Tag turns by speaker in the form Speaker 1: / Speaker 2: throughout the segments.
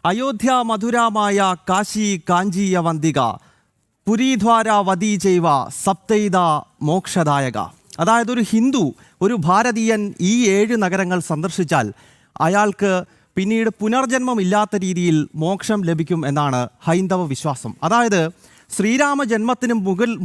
Speaker 1: അയോധ്യ മധുരാമായ കാശി കാഞ്ചീയ വന്ദിക പുരീദ്വാര വദീ ചൈവ സപ്തൈത മോക്ഷദായക. അതായത് ഒരു ഹിന്ദു, ഒരു ഭാരതീയൻ ഈ 7 നഗരങ്ങൾ സന്ദർശിച്ചാൽ അയാൾക്ക് പിന്നീട് പുനർജന്മമില്ലാത്ത രീതിയിൽ മോക്ഷം ലഭിക്കും എന്നാണ് ഹൈന്ദവ വിശ്വാസം. അതായത് ശ്രീരാമ ജന്മത്തിന്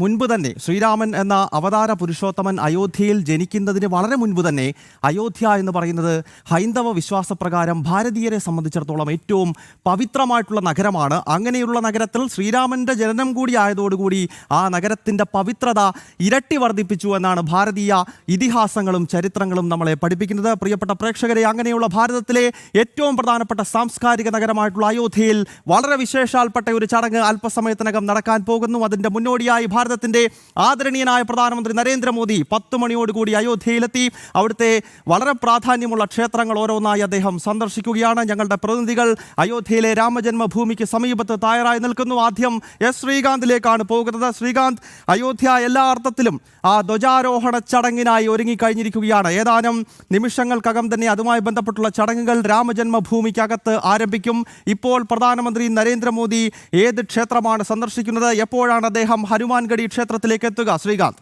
Speaker 1: മുൻപ് തന്നെ, ശ്രീരാമൻ എന്ന അവതാര പുരുഷോത്തമൻ അയോധ്യയിൽ ജനിക്കുന്നതിന് വളരെ മുൻപ് തന്നെ അയോധ്യ എന്ന് പറയുന്നത് ഹൈന്ദവ വിശ്വാസപ്രകാരം ഭാരതീയരെ സംബന്ധിച്ചിടത്തോളം ഏറ്റവും പവിത്രമായിട്ടുള്ള നഗരമാണ്. അങ്ങനെയുള്ള നഗരത്തിൽ ശ്രീരാമൻ്റെ ജനനം കൂടി ആയതോടുകൂടി ആ നഗരത്തിൻ്റെ പവിത്രത ഇരട്ടി വർദ്ധിപ്പിച്ചു എന്നാണ് ഭാരതീയ ഇതിഹാസങ്ങളും ചരിത്രങ്ങളും നമ്മളെ പഠിപ്പിക്കുന്നത്. പ്രിയപ്പെട്ട പ്രേക്ഷകരെ, അങ്ങനെയുള്ള ഭാരതത്തിലെ ഏറ്റവും പ്രധാനപ്പെട്ട സാംസ്കാരിക നഗരമായിട്ടുള്ള അയോധ്യയിൽ വളരെ വിശേഷാൽപ്പെട്ട ഒരു ചടങ്ങ് അല്പസമയത്തിനകം നടക്കാൻ പോകുന്നു. അതിന്റെ മുന്നോടിയായി ഭാരതത്തിന്റെ ആദരണീയനായ പ്രധാനമന്ത്രി നരേന്ദ്രമോദി 10 മണിയോടുകൂടി അയോധ്യയിലെത്തി. അവിടുത്തെ വളരെ പ്രാധാന്യമുള്ള ക്ഷേത്രങ്ങൾ ഓരോന്നായി അദ്ദേഹം സന്ദർശിക്കുകയാണ്. ഞങ്ങളുടെ പ്രതിനിധികൾ അയോധ്യയിലെ രാമജന്മഭൂമിക്ക് സമീപത്ത് തയ്യാറായി നിൽക്കുന്നു. ആദ്യം എസ് ശ്രീകാന്തിലേക്കാണ് പോകുന്നത്. ശ്രീകാന്ത്, അയോധ്യ എല്ലാ അർത്ഥത്തിലും ആ ധ്വജാരോഹണ ചടങ്ങിനായി ഒരുങ്ങിക്കഴിഞ്ഞിരിക്കുകയാണ്. ഏതാനും നിമിഷങ്ങൾക്കകം തന്നെ അതുമായി ബന്ധപ്പെട്ടുള്ള ചടങ്ങുകൾ രാമജന്മഭൂമിക്കകത്ത് ആരംഭിക്കും. ഇപ്പോൾ പ്രധാനമന്ത്രി നരേന്ദ്രമോദി ഏത് ക്ഷേത്രമാണ് സന്ദർശിക്കുന്നത്? എപ്പോഴാണ് അദ്ദേഹം ഹനുമാൻഗഡി ക്ഷേത്രത്തിലേക്ക് എത്തുക? ശ്രീകാന്ത്.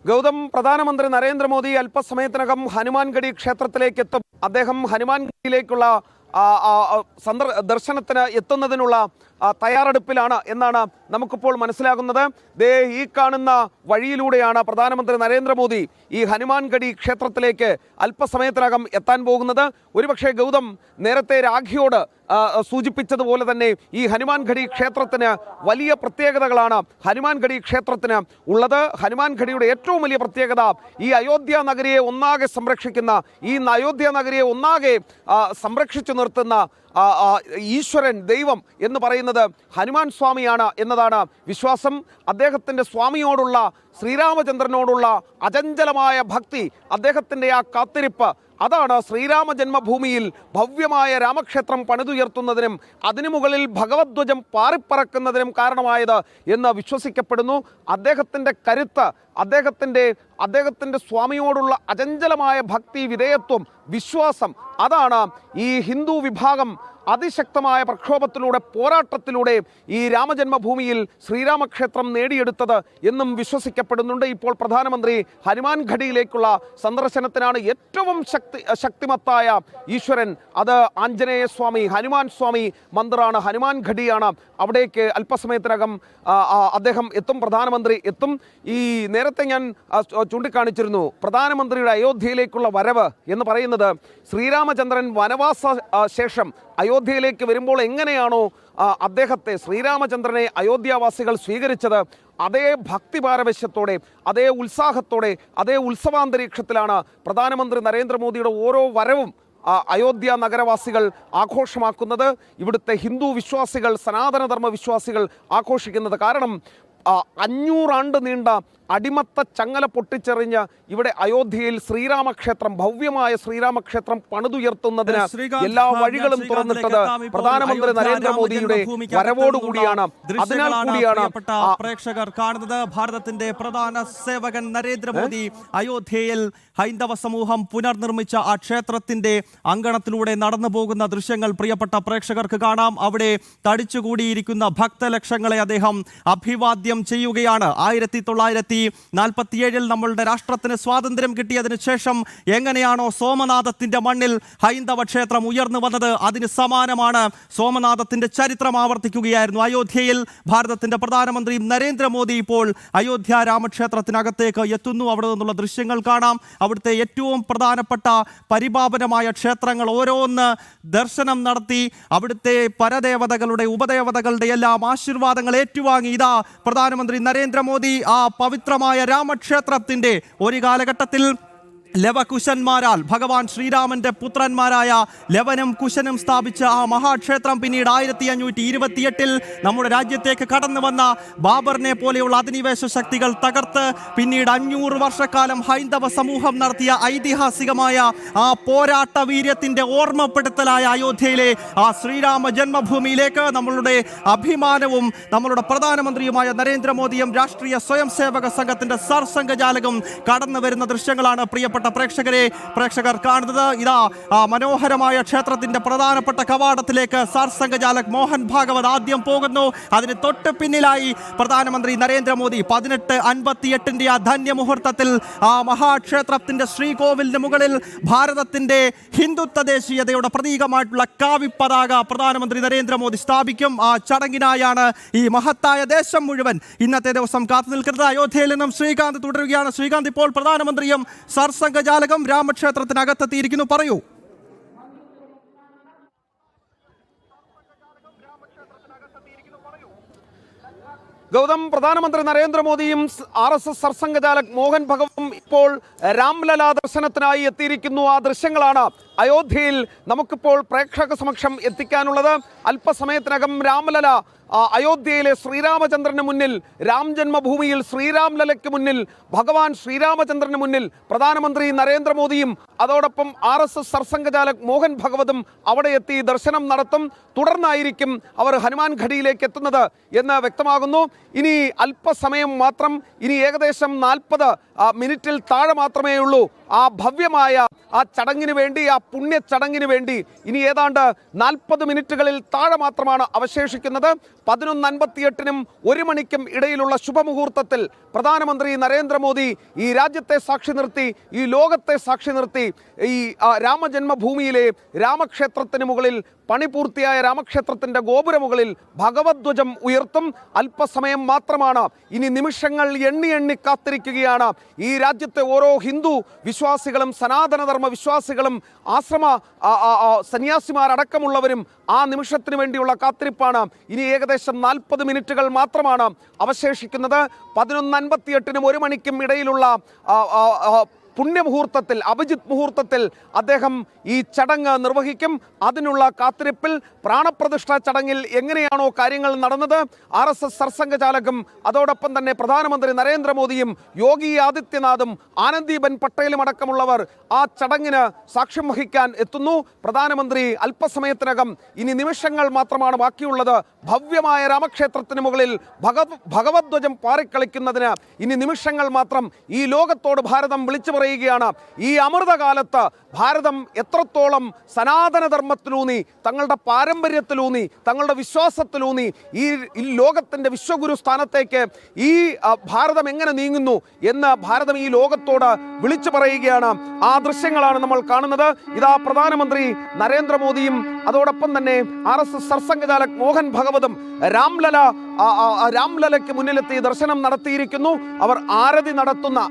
Speaker 2: ഗൗതം, പ്രധാനമന്ത്രി നരേന്ദ്രമോദി അല്പസമയത്തിനകം ഹനുമാൻഗഡി ക്ഷേത്രത്തിലേക്ക് എത്തും. അദ്ദേഹം ഹനുമാൻഗഡിയിലേക്കുള്ള ദർശനത്തിന് എത്തുന്നതിനുള്ള തയ്യാറെടുപ്പിലാണ് എന്നാണ് നമുക്കിപ്പോൾ മനസ്സിലാകുന്നത്. ഈ കാണുന്ന വഴിയിലൂടെയാണ് പ്രധാനമന്ത്രി നരേന്ദ്രമോദി ഈ ഹനുമാൻഗഡി ക്ഷേത്രത്തിലേക്ക് അല്പസമയത്തിനകം എത്താൻ പോകുന്നത്. ഒരുപക്ഷെ ഗൗതം നേരത്തെ രാഖിയോട് സൂചിപ്പിച്ചതുപോലെ തന്നെ ഈ ഹനുമാൻഗഡി ക്ഷേത്രത്തിന് വലിയ പ്രത്യേകതകളാണ് ഹനുമാൻഗഡി ക്ഷേത്രത്തിന് ഉള്ളത്. ഹനുമാൻഗഡിയുടെ ഏറ്റവും വലിയ പ്രത്യേകത ഈ അയോധ്യ നഗരിയെ ഒന്നാകെ സംരക്ഷിക്കുന്ന, ഈ അയോധ്യ നഗരിയെ ഒന്നാകെ സംരക്ഷിച്ചു നിർത്തുന്ന ഈശ്വരൻ, ദൈവം എന്ന് പറയുന്നത് ഹനുമാൻ സ്വാമിയാണ് എന്നതാണ് വിശ്വാസം. അദ്ദേഹത്തിൻ്റെ സ്വാമിയോടുള്ള, ശ്രീരാമചന്ദ്രനോടുള്ള അചഞ്ചലമായ ഭക്തി, അദ്ദേഹത്തിൻ്റെ ആ കാത്തിരിപ്പ്, അതാണ് ശ്രീരാമ ജന്മഭൂമിയിൽ ഭവ്യമായ രാമക്ഷേത്രം പണിതുയർത്തുന്നതിനും അതിനു മുകളിൽ ഭഗവദ്ധ്വജം പാറിപ്പറക്കുന്നതിനും കാരണമായത് എന്ന് വിശ്വസിക്കപ്പെടുന്നു. അദ്ദേഹത്തിൻ്റെ കരുത്ത്, അദ്ദേഹത്തിൻ്റെ സ്വാമിയോടുള്ള അചഞ്ചലമായ ഭക്തി, വിധേയത്വം, വിശ്വാസം, അതാണ് ഈ ഹിന്ദു വിഭാഗം അതിശക്തമായ പ്രക്ഷോഭത്തിലൂടെ, പോരാട്ടത്തിലൂടെ ഈ രാമജന്മഭൂമിയിൽ ശ്രീരാമക്ഷേത്രം നേടിയെടുത്തത് എന്നും വിശ്വസിക്കപ്പെടുന്നുണ്ട്. ഇപ്പോൾ പ്രധാനമന്ത്രി ഹനുമാൻഗഡിയിലേക്കുള്ള സന്ദർശനത്തിനാണ്. ഏറ്റവും ശക്തിമത്തായ ഈശ്വരൻ അത് ആഞ്ജനേയ സ്വാമി, ഹനുമാൻ സ്വാമി മന്ദിറാണ്, ഹനുമാൻഗഡിയാണ്. അവിടേക്ക് അല്പസമയത്തിനകം അദ്ദേഹം എത്തും, പ്രധാനമന്ത്രി എത്തും. ഈ നേരത്തെ ഞാൻ ചൂണ്ടിക്കാണിച്ചിരുന്നു, പ്രധാനമന്ത്രിയുടെ അയോധ്യയിലേക്കുള്ള വരവ് എന്ന് പറയുന്നത് ശ്രീരാമചന്ദ്രൻ വനവാസ ശേഷം അയോധ്യയിലേക്ക് വരുമ്പോൾ എങ്ങനെയാണോ അദ്ദേഹത്തെ, ശ്രീരാമചന്ദ്രനെ അയോധ്യാവാസികൾ സ്വീകരിച്ചത്, അതേ ഭക്തിപാരവശ്യത്തോടെ, അതേ ഉത്സാഹത്തോടെ, അതേ ഉത്സവാന്തരീക്ഷത്തിലാണ് പ്രധാനമന്ത്രി നരേന്ദ്രമോദിയുടെ ഓരോ വരവും അയോധ്യ നഗരവാസികൾ ആഘോഷമാക്കുന്നത്. ഇവിടുത്തെ ഹിന്ദു വിശ്വാസികൾ, സനാതനധർമ്മ വിശ്വാസികൾ ആഘോഷിക്കുന്നത്. കാരണം 500 ആണ്ട് നീണ്ട അടിമത്ത ചങ്ങല പൊട്ടിച്ചെറിഞ്ഞ് ഇവിടെ അയോധ്യയിൽ ശ്രീരാമക്ഷേത്രം, ഭവ്യമായ ശ്രീരാമക്ഷേത്രം പണിതുയർത്തുന്നതിന് എല്ലാ വഴികളും തുറന്നിട്ടത് പ്രധാനമന്ത്രി നരേന്ദ്രമോദിയുടെ വരവോടുകൂടിയാണ്. അതിനാൽ കൂടിയാണ്
Speaker 1: പ്രേക്ഷകർ കാണുന്നത് ഭാരതത്തിന്റെ പ്രധാന സേവകൻ നരേന്ദ്രമോദി അയോധ്യയിൽ ഹൈന്ദവ സമൂഹം പുനർനിർമ്മിച്ച ആ ക്ഷേത്രത്തിന്റെ അങ്കണത്തിലൂടെ നടന്നു പോകുന്ന ദൃശ്യങ്ങൾ പ്രിയപ്പെട്ട പ്രേക്ഷകർക്ക് കാണാം. അവിടെ തടിച്ചുകൂടിയിരിക്കുന്ന ഭക്തലക്ഷങ്ങളെ അദ്ദേഹം അഭിവാദ്യം ചെയ്യുകയാണ്. 1947 നമ്മളുടെ രാഷ്ട്രത്തിന് സ്വാതന്ത്ര്യം കിട്ടിയതിനു ശേഷം എങ്ങനെയാണോ സോമനാഥത്തിന്റെ മണ്ണിൽ ഹൈന്ദവ ക്ഷേത്രം ഉയർന്നു വന്നത്, അതിന് സമാനമാണ് സോമനാഥത്തിന്റെ ചരിത്രം ആവർത്തിക്കുകയായിരുന്നു അയോധ്യയിൽ. ഭാരതത്തിന്റെ പ്രധാനമന്ത്രി നരേന്ദ്രമോദി ഇപ്പോൾ അയോധ്യ രാമക്ഷേത്രത്തിനകത്തേക്ക് എത്തുന്നു. അവിടെ നിന്നുള്ള ദൃശ്യങ്ങൾ കാണാം. അവിടുത്തെ ഏറ്റവും പ്രധാനപ്പെട്ട പരിപാവനമായ ക്ഷേത്രങ്ങൾ ഓരോന്ന് ദർശനം നടത്തി അവിടുത്തെ പരദേവതകളുടെ, ഉപദേവതകളുടെ എല്ലാം ആശീർവാദങ്ങൾ ഏറ്റുവാങ്ങി ഇതാ പ്രധാനമന്ത്രി നരേന്ദ്രമോദി ആ പവിത്രമായ രാമക്ഷേത്രത്തിന്റെ ഒരു കാലഘട്ടത്തിൽ ലവകുശന്മാരാൽ ഭഗവാൻ ശ്രീരാമന്റെ പുത്രന്മാരായ ലവനും കുശനും സ്ഥാപിച്ച ആ മഹാക്ഷേത്രം പിന്നീട് 1528 നമ്മുടെ രാജ്യത്തേക്ക് കടന്നു വന്ന ബാബറിനെ പോലെയുള്ള അധിനിവേശ ശക്തികൾ തകർത്ത് പിന്നീട് 500 വർഷക്കാലം ഹൈന്ദവ സമൂഹം നടത്തിയ ഐതിഹാസികമായ ആ പോരാട്ട വീര്യത്തിന്റെ ഓർമ്മപ്പെടുത്തലായ അയോധ്യയിലെ ആ ശ്രീരാമ ജന്മഭൂമിയിലേക്ക് നമ്മളുടെ അഭിമാനവും നമ്മളുടെ പ്രധാനമന്ത്രിയുമായ നരേന്ദ്രമോദിയും രാഷ്ട്രീയ സ്വയം സേവക സംഘത്തിന്റെ സർസംഘചാലകം കടന്നു വരുന്ന ദൃശ്യങ്ങളാണ് പ്രിയപ്പെട്ട പ്രേക്ഷകർ കാണുന്നത്. ഇതാ ആ മനോഹരമായ ക്ഷേത്രത്തിന്റെ പ്രധാനപ്പെട്ട കവാടത്തിലേക്ക് സർസംഘചാലക് മോഹൻ ഭാഗവത് ആദ്യം പോകുന്നു. അതിന് തൊട്ട് പിന്നിലായി പ്രധാനമന്ത്രി നരേന്ദ്രമോദി 1858 ആ ധന്യമുഹൂർത്തത്തിൽ ആ മഹാക്ഷേത്രത്തിന്റെ ശ്രീകോവിലിന് മുകളിൽ ഭാരതത്തിന്റെ ഹിന്ദുത്വ ദേശീയതയുടെ പ്രതീകമായിട്ടുള്ള കാവി പതാക പ്രധാനമന്ത്രി നരേന്ദ്രമോദി സ്ഥാപിക്കും. ആ ചടങ്ങിനായാണ് ഈ മഹത്തായ ദേശം മുഴുവൻ ഇന്നത്തെ ദിവസം കാത്തു നിൽക്കുന്നത്. അയോധ്യയിൽ നിന്നും ശ്രീകാന്ത് തുടരുകയാണ്. ശ്രീകാന്ത്, ഇപ്പോൾ പ്രധാനമന്ത്രിയും സർസംഘചാലകം രാമക്ഷേത്രത്തിനകത്തെത്തിയിരിക്കുന്നു. പറയൂ.
Speaker 2: ഗൗതം, പ്രധാനമന്ത്രി നരേന്ദ്രമോദിയും RSS സർസംഘചാലക് മോഹൻ ഭഗവതും ഇപ്പോൾ രാംലല ദർശനത്തിനായി എത്തിയിരിക്കുന്നു. ആ ദൃശ്യങ്ങളാണ് അയോധ്യയിൽ നമുക്കിപ്പോൾ പ്രേക്ഷക സമക്ഷം എത്തിക്കാനുള്ളത്. അല്പസമയത്തിനകം രാംലല അയോധ്യയിലെ ശ്രീരാമചന്ദ്രന് മുന്നിൽ, രാം ജന്മഭൂമിയിൽ ശ്രീരാംലലയ്ക്ക് മുന്നിൽ, ഭഗവാൻ ശ്രീരാമചന്ദ്രന് മുന്നിൽ പ്രധാനമന്ത്രി നരേന്ദ്രമോദിയും അതോടൊപ്പം RSS സർസംഘചാലക് മോഹൻ ഭഗവതും അവിടെ എത്തി ദർശനം നടത്തും. തുടർന്നായിരിക്കും അവർ ഹനുമാൻ ഘടിയിലേക്ക് എത്തുന്നത് എന്ന് വ്യക്തമാകുന്നു. ഇനി അല്പസമയം മാത്രം, ഇനി ഏകദേശം 40 മിനിറ്റിൽ താഴെ മാത്രമേ ഉള്ളൂ ആ ഭവ്യമായ ആ ചടങ്ങിന് വേണ്ടി, ആ പുണ്യ ചടങ്ങിന് വേണ്ടി. ഇനി ഏതാണ്ട് 40 മിനിറ്റുകളിൽ താഴെ മാത്രമാണ് അവശേഷിക്കുന്നത്. 11:58-നും 1 മണിക്കും ഇടയിലുള്ള ശുഭമുഹൂർത്തത്തിൽ പ്രധാനമന്ത്രി നരേന്ദ്രമോദി ഈ രാജ്യത്തെ സാക്ഷി നിർത്തി, ഈ ലോകത്തെ സാക്ഷി നിർത്തി, ഈ രാമജന്മഭൂമിയിലെ രാമക്ഷേത്രത്തിന് മുകളിൽ, പണി പൂർത്തിയായ രാമക്ഷേത്രത്തിന്റെ ഗോപുരമുകളിൽ ഭഗവദ്ധ്വജം ഉയർത്തും. അല്പസമയം മാത്രമാണ്, ഇനി നിമിഷങ്ങൾ എണ്ണി എണ്ണി കാത്തിരിക്കുകയാണ് ഈ രാജ്യത്തെ ഓരോ ഹിന്ദു വിശ്വാസികളും സനാതനധർമ്മ വിശ്വാസികളും ആശ്രമ സന്യാസിമാരടക്കമുള്ളവരും. ആ നിമിഷത്തിന് വേണ്ടിയുള്ള കാത്തിരിപ്പാണ്. ഇനി ഏകദേശം 40 മിനിറ്റുകൾ മാത്രമാണ് അവശേഷിക്കുന്നത്. 11:58-നും 1 മണിക്കും ഇടയിലുള്ള പുണ്യമുഹൂർത്തത്തിൽ, അഭിജിത് മുഹൂർത്തത്തിൽ അദ്ദേഹം ഈ ചടങ്ങ് നിർവഹിക്കും. അതിനുള്ള കാത്തിരിപ്പിൽ പ്രാണപ്രതിഷ്ഠാ ചടങ്ങിൽ എങ്ങനെയാണോ കാര്യങ്ങൾ നടന്നത്, RSS സർസംഘചാലകും അതോടൊപ്പം തന്നെ പ്രധാനമന്ത്രി നരേന്ദ്രമോദിയും യോഗി ആദിത്യനാഥും ആനന്ദീബെൻ പട്ടേലും അടക്കമുള്ളവർ ആ ചടങ്ങിന് സാക്ഷ്യം വഹിക്കാൻ എത്തുന്നു. പ്രധാനമന്ത്രി അല്പസമയത്തിനകം, ഇനി നിമിഷങ്ങൾ മാത്രമാണ് ബാക്കിയുള്ളത്, ഭവ്യമായ രാമക്ഷേത്രത്തിന് മുകളിൽ ഭഗവദ്ധ്വജം പാറിക്കളിക്കുന്നതിന് ഇനി നിമിഷങ്ങൾ മാത്രം. ഈ ലോകത്തോട് ഭാരതം വിളിച്ചു പറയുകയാണ്, ഈ അമൃതകാലത്ത് ഭാരതം എത്രത്തോളം സനാതനധർമ്മത്തിലൂന്നി, തങ്ങളുടെ പാരമ്പര്യത്തിലൂന്നി, തങ്ങളുടെ വിശ്വാസത്തിലൂന്നി ഈ ലോകത്തിൻ്റെ വിശ്വഗുരു സ്ഥാനത്തേക്ക് ഈ ഭാരതം എങ്ങനെ നീങ്ങുന്നു എന്ന് ഭാരതം ഈ ലോകത്തോട് വിളിച്ചു പറയുകയാണ്. ആ ദൃശ്യങ്ങളാണ് നമ്മൾ കാണുന്നത്. ഇതാ പ്രധാനമന്ത്രി നരേന്ദ്രമോദിയും അതോടൊപ്പം തന്നെ RSS സർസംഘചാലക് മോഹൻ ഭഗവതും രാംലലയ്ക്ക് മുന്നിലെത്തി ദർശനം നടത്തിയിരിക്കുന്നു. അവർ ആരതി നടത്തുന്ന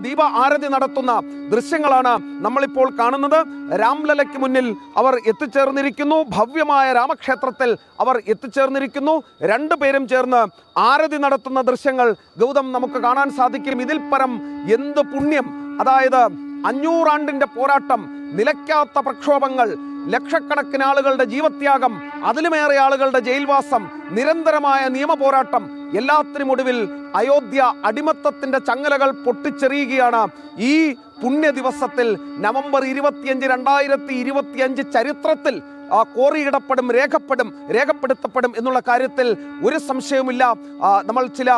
Speaker 2: ദീപ ആരതി നടത്തുന്ന ദൃശ്യങ്ങളാണ് നമ്മളിപ്പോൾ കാണുന്നത്. രാംലലയ്ക്ക് മുന്നിൽ അവർ എത്തിച്ചേർന്നിരിക്കുന്നു. ഭവ്യമായ രാമക്ഷേത്രത്തിൽ അവർ എത്തിച്ചേർന്നിരിക്കുന്നു. രണ്ടുപേരും ചേർന്ന് ആരതി നടത്തുന്ന ദൃശ്യങ്ങൾ ഗൗതം നമുക്ക് കാണാൻ സാധിക്കും. ഇതിൽ പരം എന്ത് പുണ്യം! അതായത് 500 ആണ്ടിന്റെ പോരാട്ടം, നിലയ്ക്കാത്ത പ്രക്ഷോഭങ്ങൾ, ലക്ഷക്കണക്കിന് ആളുകളുടെ ജീവത്യാഗം, അതിലുമേറെ ആളുകളുടെ ജയിൽവാസം, നിരന്തരമായ നിയമ പോരാട്ടം, എല്ലാത്തിനുമൊടുവിൽ അയോധ്യ അടിമത്തത്തിന്റെ ചങ്ങലകൾ പൊട്ടിച്ചെറിയുകയാണ്. ഈ പുണ്യ ദിവസത്തിൽ നവംബർ 25, 2025 ചരിത്രത്തിൽ കോറിയിടപ്പെടും, രേഖപ്പെടുത്തപ്പെടും എന്നുള്ള കാര്യത്തിൽ ഒരു സംശയവുമില്ല. നമ്മൾ ചില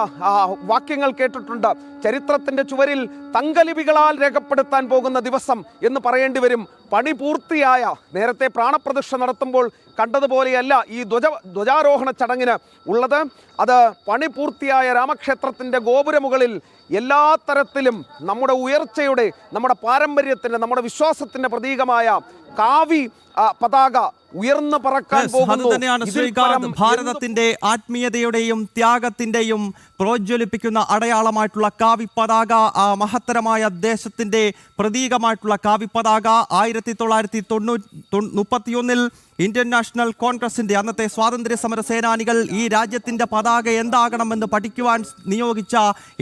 Speaker 2: വാക്യങ്ങൾ കേട്ടിട്ടുണ്ട്. ചരിത്രത്തിന്റെ ചുവരിൽ തങ്കലിപികളാൽ രേഖപ്പെടുത്താൻ പോകുന്ന ദിവസം എന്ന് പറയേണ്ടി വരും. പണി പൂർത്തിയായ, നേരത്തെ പ്രാണപ്രതിഷ്ഠ നടത്തുമ്പോൾ കണ്ടതുപോലെയല്ല ഈ ധ്വജാരോഹണ ചടങ്ങിന് ഉള്ളത്. അത് പണി പൂർത്തിയായ രാമക്ഷേത്രത്തിന്റെ ഗോപുരമുകളിൽ എല്ലാ തരത്തിലും നമ്മുടെ ഉയർച്ചയുടെ, നമ്മുടെ പാരമ്പര്യത്തിൻ്റെ, നമ്മുടെ വിശ്വാസത്തിൻ്റെ പ്രതീകമായ കാവി പതാക ഉയർന്നു പറക്കാൻ
Speaker 1: അത്
Speaker 2: പോകുന്നു.
Speaker 1: തന്നെയാണ് ശ്രീകാന്ത്. ഭാരതത്തിന്റെ ആത്മീയതയുടെയും ത്യാഗത്തിന്റെയും പ്രോജ്വലിപ്പിക്കുന്ന അടയാളമായിട്ടുള്ള കാവിപ്പതാക, ആ മഹത്തരമായ ദേശത്തിന്റെ പ്രതീകമായിട്ടുള്ള കാവിപ്പതാക 1931 ഇന്ത്യൻ നാഷണൽ കോൺഗ്രസിന്റെ അന്നത്തെ സ്വാതന്ത്ര്യ സമര സേനാനികൾ ഈ രാജ്യത്തിന്റെ പതാക എന്താകണമെന്ന് പഠിക്കുവാൻ നിയോഗിച്ച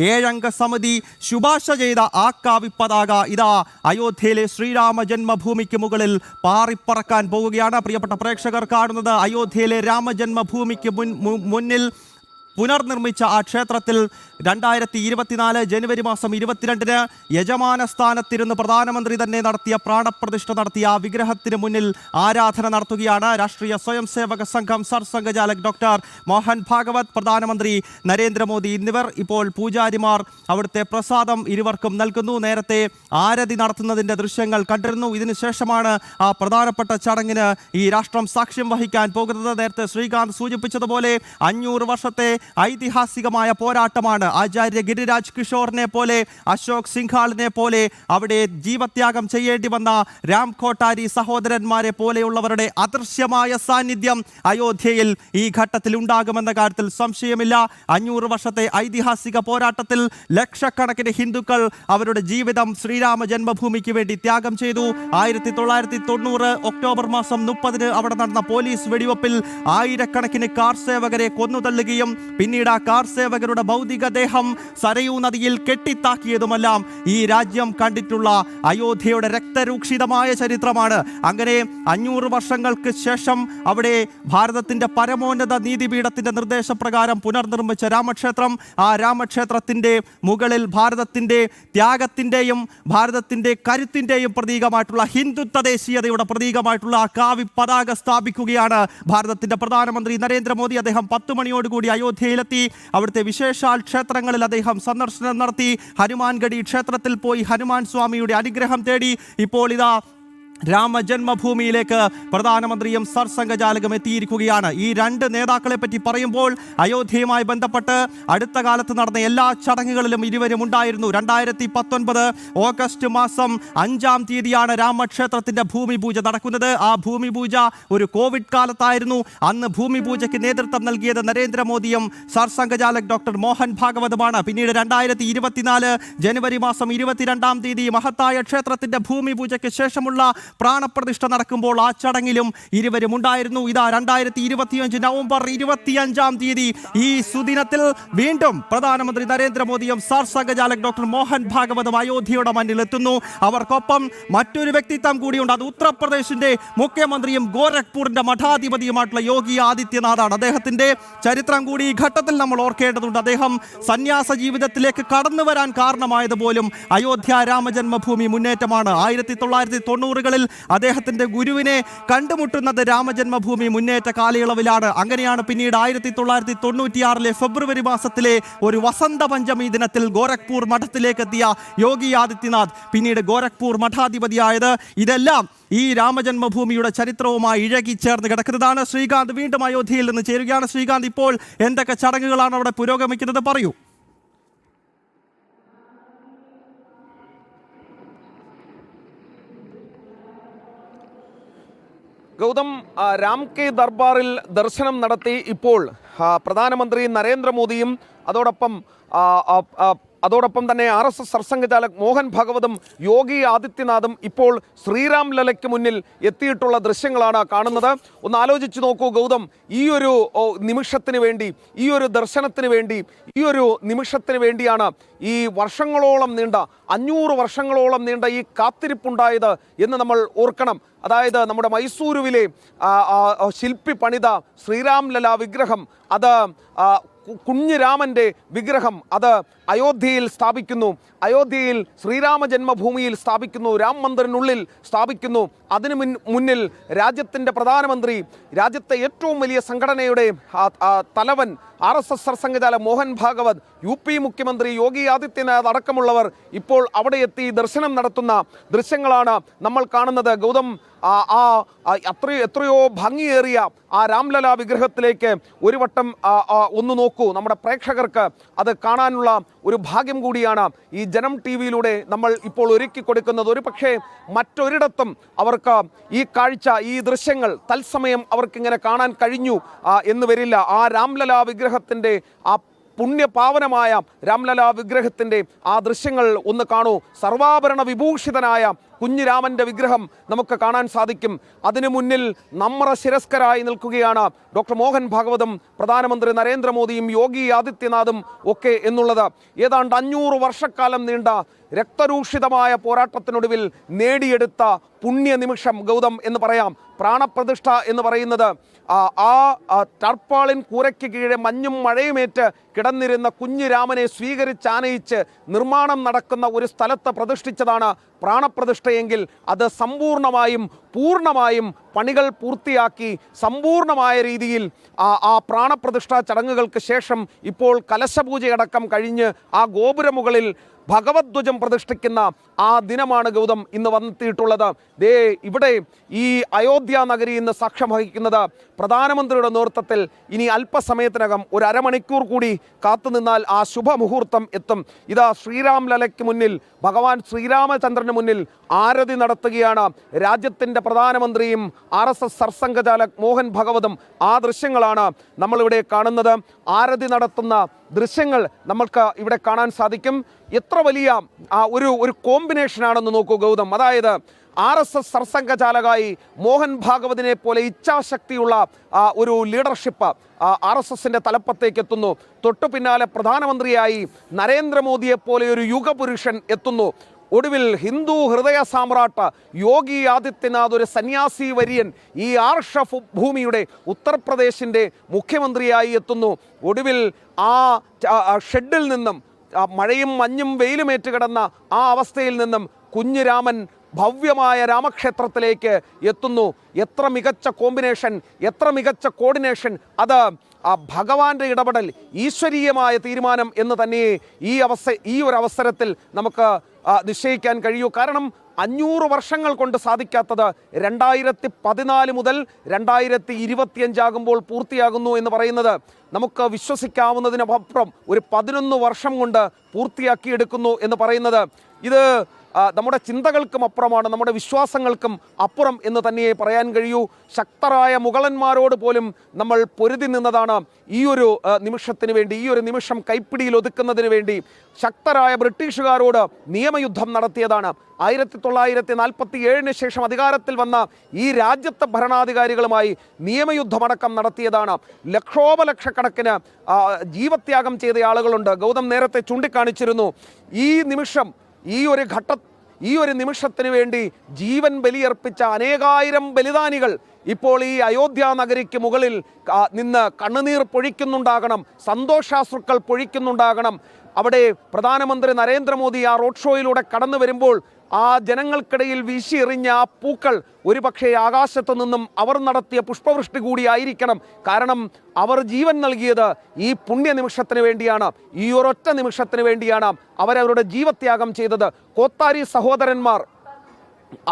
Speaker 1: 7 അംഗ സമിതി ശുപാർശ ചെയ്ത ആ കാവിപ്പതാക ഇതാ അയോധ്യയിലെ ശ്രീരാമ ജന്മഭൂമിക്ക് മുകളിൽ പാറിപ്പറക്കാൻ പോവുകയാണ്. പ്രിയപ്പെട്ട പ്രേക്ഷകർ കാണുന്നത് അയോധ്യയിലെ രാമജന്മഭൂമിക്ക് മുന്നിൽ പുനർനിർമ്മിച്ച ആ ക്ഷേത്രത്തിൽ 2024 ജനുവരി മാസം 22-ന് യജമാന സ്ഥാനത്തിരുന്ന് പ്രധാനമന്ത്രി തന്നെ നടത്തിയ പ്രാണപ്രതിഷ്ഠ നടത്തിയ ആ വിഗ്രഹത്തിന് മുന്നിൽ ആരാധന നടത്തുകയാണ് രാഷ്ട്രീയ സ്വയം സേവക സംഘം സർസംഘചാലക് ഡോക്ടർ മോഹൻ ഭാഗവത്, പ്രധാനമന്ത്രി നരേന്ദ്രമോദി എന്നിവർ. ഇപ്പോൾ പൂജാരിമാർ അവിടുത്തെ പ്രസാദം ഇരുവർക്കും നൽകുന്നു. നേരത്തെ ആരതി നടത്തുന്നതിൻ്റെ ദൃശ്യങ്ങൾ കണ്ടിരുന്നു. ഇതിനുശേഷമാണ് ആ പ്രധാനപ്പെട്ട ചടങ്ങിന് ഈ രാഷ്ട്രം സാക്ഷ്യം വഹിക്കാൻ പോകുന്നത്. നേരത്തെ ശ്രീകാന്ത് സൂചിപ്പിച്ചതുപോലെ 500 വർഷത്തെ ഐതിഹാസികമായ പോരാട്ടമാണ്. ആചാര്യ ഗിരിരാജ് കിഷോറിനെ പോലെ, അശോക് സിംഘാളിനെ പോലെ, അവിടെ ജീവത്യാഗം ചെയ്യേണ്ടി വന്ന രാം കോട്ടാരി സഹോദരന്മാരെ പോലെയുള്ളവരുടെ അദൃശ്യമായ സാന്നിധ്യം അയോധ്യയിൽ ഈ ഘട്ടത്തിൽ ഉണ്ടാകുമെന്ന കാര്യത്തിൽ സംശയമില്ല. 500 വർഷത്തെ ഐതിഹാസിക പോരാട്ടത്തിൽ ലക്ഷക്കണക്കിന് ഹിന്ദുക്കൾ അവരുടെ ജീവിതം ശ്രീരാമ ജന്മഭൂമിക്ക് വേണ്ടി ത്യാഗം ചെയ്തു. 1990 ഒക്ടോബർ മാസം 30-ന് അവിടെ നടന്ന പോലീസ് വെടിവെപ്പിൽ ആയിരക്കണക്കിന് കാർ സേവകരെ കൊന്നുതള്ളുകയും പിന്നീട് ആ കാർ സേവകരുടെ ഭൗതികദേഹം സരയൂ നദിയിൽ കെട്ടിത്താക്കിയതുമെല്ലാം ഈ രാജ്യം കണ്ടിട്ടുള്ള അയോധ്യയുടെ രക്തരൂക്ഷിതമായ ചരിത്രമാണ്. അങ്ങനെ 500 വർഷങ്ങൾക്ക് ശേഷം അവിടെ ഭാരതത്തിന്റെ പരമോന്നത നീതിപീഠത്തിന്റെ നിർദ്ദേശപ്രകാരം പുനർനിർമ്മിച്ച രാമക്ഷേത്രം, ആ രാമക്ഷേത്രത്തിന്റെ മുകളിൽ ഭാരതത്തിന്റെ ത്യാഗത്തിന്റെയും ഭാരതത്തിന്റെ കരുത്തിന്റെയും പ്രതീകമായിട്ടുള്ള ഹിന്ദുത്വ ദേശീയതയുടെ പ്രതീകമായിട്ടുള്ള ആ കാവി പതാക സ്ഥാപിക്കുകയാണ് ഭാരതത്തിന്റെ പ്രധാനമന്ത്രി നരേന്ദ്രമോദി. അദ്ദേഹം 10 മണിയോടുകൂടി അയോധ്യയിലെത്തി. അവിടുത്തെ വിശേഷാൽ ക്ഷേത്രങ്ങളിൽ അദ്ദേഹം സന്ദർശനം നടത്തി. ഹനുമാൻഗഡി ക്ഷേത്രത്തിൽ പോയി ഹനുമാൻ സ്വാമിയുടെ അനുഗ്രഹം തേടി. ഇപ്പോൾ ഇതാ രാമജന്മഭൂമിയിലേക്ക് പ്രധാനമന്ത്രിയും സർസംഘചാലകും എത്തിയിരിക്കുകയാണ്. ഈ 2 നേതാക്കളെ പറ്റി പറയുമ്പോൾ അയോധ്യയുമായി ബന്ധപ്പെട്ട് അടുത്ത കാലത്ത് നടന്ന എല്ലാ ചടങ്ങുകളിലും ഇരുവരും ഉണ്ടായിരുന്നു. 2019 ഓഗസ്റ്റ് മാസം 5-ാം തീയതിയാണ് രാമക്ഷേത്രത്തിന്റെ ഭൂമി പൂജ നടക്കുന്നത്. ആ ഭൂമി പൂജ ഒരു കോവിഡ് കാലത്തായിരുന്നു. അന്ന് ഭൂമി പൂജയ്ക്ക് നേതൃത്വം നൽകിയത് നരേന്ദ്രമോദിയും സർസംഘചാലക് ഡോക്ടർ മോഹൻ ഭാഗവതുമാണ്. പിന്നീട് 2024 ജനുവരി മാസം 22-ാം തീയതി മഹത്തായ ക്ഷേത്രത്തിന്റെ ഭൂമി പൂജയ്ക്ക് ശേഷമുള്ള പ്രാണപ്രതിഷ്ഠ നടക്കുമ്പോൾ ആ ചടങ്ങിലും ഇരുവരും ഉണ്ടായിരുന്നു. ഇതാ 2025 നവംബർ 25-ാം തീയതി ഈ സുദിനത്തിൽ വീണ്ടും പ്രധാനമന്ത്രി നരേന്ദ്രമോദിയും സർസംഘചാലക് ഡോക്ടർ മോഹൻ ഭാഗവതും അയോധ്യയുടെ മണ്ണിൽ എത്തുന്നു. അവർക്കൊപ്പം മറ്റൊരു വ്യക്തിത്വം കൂടിയുണ്ട്. അത് ഉത്തർപ്രദേശിന്റെ മുഖ്യമന്ത്രിയും ഗോരഖ്പൂരിന്റെ മഠാധിപതിയുമായിട്ടുള്ള യോഗി ആദിത്യനാഥാണ്. അദ്ദേഹത്തിന്റെ ചരിത്രം കൂടി ഈ ഘട്ടത്തിൽ നമ്മൾ ഓർക്കേണ്ടതുണ്ട്. അദ്ദേഹം സന്യാസ ജീവിതത്തിലേക്ക് കടന്നു വരാൻ കാരണമായത് പോലും അയോധ്യ രാമജന്മഭൂമി മുന്നേറ്റമാണ്. 1990-കളിൽ അദ്ദേഹത്തിന്റെ ഗുരുവിനെ കണ്ടുമുട്ടുന്നത് രാമജന്മഭൂമി മുന്നേറ്റ കാലയളവിലാണ്. അങ്ങനെയാണ് പിന്നീട് 1996 ഫെബ്രുവരി മാസത്തിലെ ഒരു വസന്ത പഞ്ചമി ദിനത്തിൽ ഗോരഖ്പൂർ മഠത്തിലേക്ക് എത്തിയ യോഗി ആദിത്യനാഥ് പിന്നീട് ഗോരഖ്പൂർ മഠാധിപതിയായത്. ഇതെല്ലാം ഈ രാമജന്മഭൂമിയുടെ ചരിത്രവുമായി ഇഴകിച്ചേർന്ന് കിടക്കുന്നതാണ്. ശ്രീകാന്ത് വീണ്ടും അയോധ്യയിൽ നിന്ന് ചേരുകയാണ്. ശ്രീകാന്ത്, ഇപ്പോൾ എന്തൊക്കെ ചടങ്ങുകളാണ് അവിടെ പുരോഗമിക്കുന്നത്? പറയൂ.
Speaker 2: ഗൗതം, രാം കെ ദർബാറിൽ ദർശനം നടത്തി ഇപ്പോൾ പ്രധാനമന്ത്രി നരേന്ദ്രമോദിയും അതോടൊപ്പം തന്നെ RSS സർസംഘചാലക് മോഹൻ ഭാഗവതും യോഗി ആദിത്യനാഥും ഇപ്പോൾ ശ്രീരാം ലലയ്ക്ക് മുന്നിൽ എത്തിയിട്ടുള്ള ദൃശ്യങ്ങളാണ് കാണുന്നത്. ഒന്ന് ആലോചിച്ച് നോക്കൂ ഗൗതം, ഈ ഒരു നിമിഷത്തിന് വേണ്ടി, ഈ ഒരു ദർശനത്തിന് വേണ്ടി, ഈ ഒരു നിമിഷത്തിന് വേണ്ടിയാണ് ഈ വർഷങ്ങളോളം നീണ്ട 500 വർഷങ്ങളോളം നീണ്ട ഈ കാത്തിരിപ്പുണ്ടായത് എന്ന് നമ്മൾ ഓർക്കണം. അതായത് നമ്മുടെ മൈസൂരുവിലെ ശില്പി പണിത ശ്രീരാം ലല വിഗ്രഹം, അത് കുഞ്ഞ് രാമൻ്റെ വിഗ്രഹം, അത് അയോധ്യയിൽ സ്ഥാപിക്കുന്നു. അയോധ്യയിൽ ശ്രീരാമ ജന്മഭൂമിയിൽ സ്ഥാപിക്കുന്നു, രാം മന്ദിറിനുള്ളിൽ സ്ഥാപിക്കുന്നു. അതിനു മുന്നിൽ രാജ്യത്തിൻ്റെ പ്രധാനമന്ത്രി, രാജ്യത്തെ ഏറ്റവും വലിയ സംഘടനയുടെ തലവൻ RSS സർസംഘചാലക് മോഹൻ ഭാഗവത്, UP മുഖ്യമന്ത്രി യോഗി ആദിത്യനാഥ് അടക്കമുള്ളവർ ഇപ്പോൾ അവിടെ എത്തി ദർശനം നടത്തുന്ന ദൃശ്യങ്ങളാണ് നമ്മൾ കാണുന്നത്. ഗൗതം, എത്രയോ ഭംഗിയേറിയ ആ രാംലല വിഗ്രഹത്തിലേക്ക് ഒരു വട്ടം ഒന്ന് നോക്കൂ. നമ്മുടെ പ്രേക്ഷകർക്ക് അത് കാണാനുള്ള ഒരു ഭാഗ്യം കൂടിയാണ് ഈ ജനം TV-യിലൂടെ നമ്മൾ ഇപ്പോൾ ഒരുക്കി കൊടുക്കുന്നത്. ഒരു പക്ഷേ മറ്റൊരിടത്തും അവർക്ക് ഈ കാഴ്ച, ഈ ദൃശ്യങ്ങൾ തത്സമയം അവർക്കിങ്ങനെ കാണാൻ കഴിഞ്ഞു എന്ന് വരില്ല. ആ രാംലല വിഗ്രഹത്തിൻ്റെ ആ പുണ്യപാവനമായ രാംലല വിഗ്രഹത്തിൻ്റെ ആ ദൃശ്യങ്ങൾ ഒന്ന് കാണൂ. സർവാഭരണ വിഭൂഷിതനായ കുഞ്ഞിരാമൻ്റെ വിഗ്രഹം നമുക്ക് കാണാൻ സാധിക്കും. അതിനു മുന്നിൽ നമ്ര ശിരസ്കരായി നിൽക്കുകയാണ് ഡോക്ടർ മോഹൻ ഭാഗവതും പ്രധാനമന്ത്രി നരേന്ദ്രമോദിയും യോഗി ആദിത്യനാഥും ഒക്കെ എന്നുള്ളത്. ഏതാണ്ട് 500 വർഷക്കാലം നീണ്ട രക്തരൂഷിതമായ പോരാട്ടത്തിനൊടുവിൽ നേടിയെടുത്ത പുണ്യ നിമിഷം ഗൗതം എന്ന് പറയാം. പ്രാണപ്രതിഷ്ഠ എന്ന് പറയുന്നത് ടർപ്പാളിൻ കൂരയ്ക്ക് കീഴെ മഞ്ഞും മഴയുമേറ്റ് കിടന്നിരുന്ന കുഞ്ഞിരാമനെ സ്വീകരിച്ചാനയിച്ച് നിർമ്മാണം നടക്കുന്ന ഒരു സ്ഥലത്ത് പ്രതിഷ്ഠിച്ചതാണ് പ്രാണപ്രതിഷ്ഠയെങ്കിൽ അത് സമ്പൂർണമായും പൂർണ്ണമായും പണികൾ പൂർത്തിയാക്കി സമ്പൂർണമായ രീതിയിൽ ആ പ്രാണപ്രതിഷ്ഠാ ചടങ്ങുകൾക്ക് ശേഷം ഇപ്പോൾ കലശപൂജയടക്കം കഴിഞ്ഞ് ആ ഗോപുരമുകളിൽ ഭഗവദ്ധ്വജം പ്രതിഷ്ഠിക്കുന്ന ആ ദിനമാണ് ഗൗതം ഇന്ന് വന്നെത്തിയിട്ടുള്ളത്. ഇവിടെ ഈ അയോധ്യ നഗരി ഇന്ന് സാക്ഷ്യം വഹിക്കുന്നത് പ്രധാനമന്ത്രിയുടെ നേതൃത്വത്തിൽ ഇനി അല്പസമയത്തിനകം ഒരു അരമണിക്കൂർ കൂടി കാത്തുനിന്നാൽ ആ ശുഭമുഹൂർത്തം എത്തും. ഇതാ ശ്രീരാംലലയ്ക്ക് മുന്നിൽ, ഭഗവാൻ ശ്രീരാമചന്ദ്രന് മുന്നിൽ ആരതി നടത്തുകയാണ് രാജ്യത്തിൻ്റെ പ്രധാനമന്ത്രിയും RSS സർസംഘചാലക് മോഹൻ ഭഗവതും. ആ ദൃശ്യങ്ങളാണ് നമ്മളിവിടെ കാണുന്നത്. ആരതി നടത്തുന്ന ദൃശ്യങ്ങൾ നമ്മൾക്ക് ഇവിടെ കാണാൻ സാധിക്കും. എത്ര വലിയ ഒരു കോമ്പിനേഷനാണെന്ന് നോക്കൂ ഗൗതം. അതായത് RSS സർസംഘചാലകായി മോഹൻ ഭാഗവതിനെ പോലെ ഇച്ഛാശക്തിയുള്ള ഒരു ലീഡർഷിപ്പ് RSSൻ്റെ തലപ്പത്തേക്ക് എത്തുന്നു. തൊട്ടു പിന്നാലെ പ്രധാനമന്ത്രിയായി നരേന്ദ്രമോദിയെ പോലെ ഒരു യുഗപുരുഷൻ എത്തുന്നു. ഒടുവിൽ ഹിന്ദു ഹൃദയ സാമ്രാട്ട് യോഗി ആദിത്യനാഥ്, ഒരു സന്യാസി വര്യൻ, ഈ ആർഷ ഭൂമിയുടെ ഉത്തർപ്രദേശിൻ്റെ മുഖ്യമന്ത്രിയായി എത്തുന്നു. ഒടുവിൽ ആ ഷെഡിൽ നിന്നും, മഴയും മഞ്ഞും വെയിലുമേറ്റ് കിടന്ന ആ അവസ്ഥയിൽ നിന്നും കുഞ്ഞുരാമൻ ഭവ്യമായ രാമക്ഷേത്രത്തിലേക്ക് എത്തുന്നു. എത്ര മികച്ച കോമ്പിനേഷൻ, എത്ര മികച്ച കോർഡിനേഷൻ! അത് ഭഗവാന്റെ ഇടപെടൽ, ഈശ്വരീയമായ തീരുമാനം എന്ന് തന്നെ ഈ ഒരു അവസരത്തിൽ നമുക്ക് നിശ്ചയിക്കാൻ കഴിയൂ. കാരണം 500 വർഷങ്ങൾ കൊണ്ട് സാധിക്കാത്തത് 2014 മുതൽ 2025 ആകുമ്പോൾ പൂർത്തിയാകുന്നു എന്ന് പറയുന്നത് നമുക്ക് വിശ്വസിക്കാവുന്നതിനപ്പുറം ഒരു 11 വർഷം കൊണ്ട് പൂർത്തിയാക്കിയെടുക്കുന്നു എന്ന് പറയുന്നത് ഇത് നമ്മുടെ ചിന്തകൾക്കും അപ്പുറമാണ്, നമ്മുടെ വിശ്വാസങ്ങൾക്കും അപ്പുറം എന്ന് തന്നെയേ പറയാൻ കഴിയൂ. ശക്തരായ മുഗളന്മാരോട് പോലും നമ്മൾ പൊരുതി നിന്നതാണ് ഈ ഒരു നിമിഷത്തിന് വേണ്ടി, ഈ ഒരു നിമിഷം കൈപ്പിടിയിൽ ഒതുക്കുന്നതിന് വേണ്ടി. ശക്തരായ ബ്രിട്ടീഷുകാരോട് നിയമയുദ്ധം നടത്തിയതാണ്. 1947 ശേഷം അധികാരത്തിൽ വന്ന ഈ രാജ്യത്തെ ഭരണാധികാരികളുമായി നിയമയുദ്ധമടക്കം നടത്തിയതാണ്. ലക്ഷോപലക്ഷക്കണക്കിന് ജീവത്യാഗം ചെയ്ത ആളുകളുണ്ട്. ഗൗതം നേരത്തെ ചൂണ്ടിക്കാണിച്ചിരുന്നു. ഈ നിമിഷം, ഈ ഒരു നിമിഷത്തിന് വേണ്ടി ജീവൻ ബലിയർപ്പിച്ച അനേകായിരം ബലിദാനികൾ ഇപ്പോൾ ഈ അയോധ്യ നഗരിക്ക് മുകളിൽ നിന്ന് കണ്ണുനീർ പൊഴിക്കുന്നുണ്ടാകണം, സന്തോഷാശ്രുക്കൾ പൊഴിക്കുന്നുണ്ടാകണം. അവിടെ പ്രധാനമന്ത്രി നരേന്ദ്രമോദി ആ റോഡ് ഷോയിലൂടെ കടന്നു വരുമ്പോൾ ആ ജനങ്ങൾക്കിടയിൽ വീശിയെറിഞ്ഞ ആ പൂക്കൾ ഒരുപക്ഷെ ആകാശത്തു നിന്നും അവർ നടത്തിയ പുഷ്പവൃഷ്ടി കൂടിയായിരിക്കണം. കാരണം അവർ ജീവൻ നൽകിയത് ഈ പുണ്യ നിമിഷത്തിന് വേണ്ടിയാണ്, ഈ ഒരൊറ്റ നിമിഷത്തിന് വേണ്ടിയാണ് അവരവരുടെ ജീവത്യാഗം ചെയ്തത്. കോത്താരി സഹോദരന്മാർ,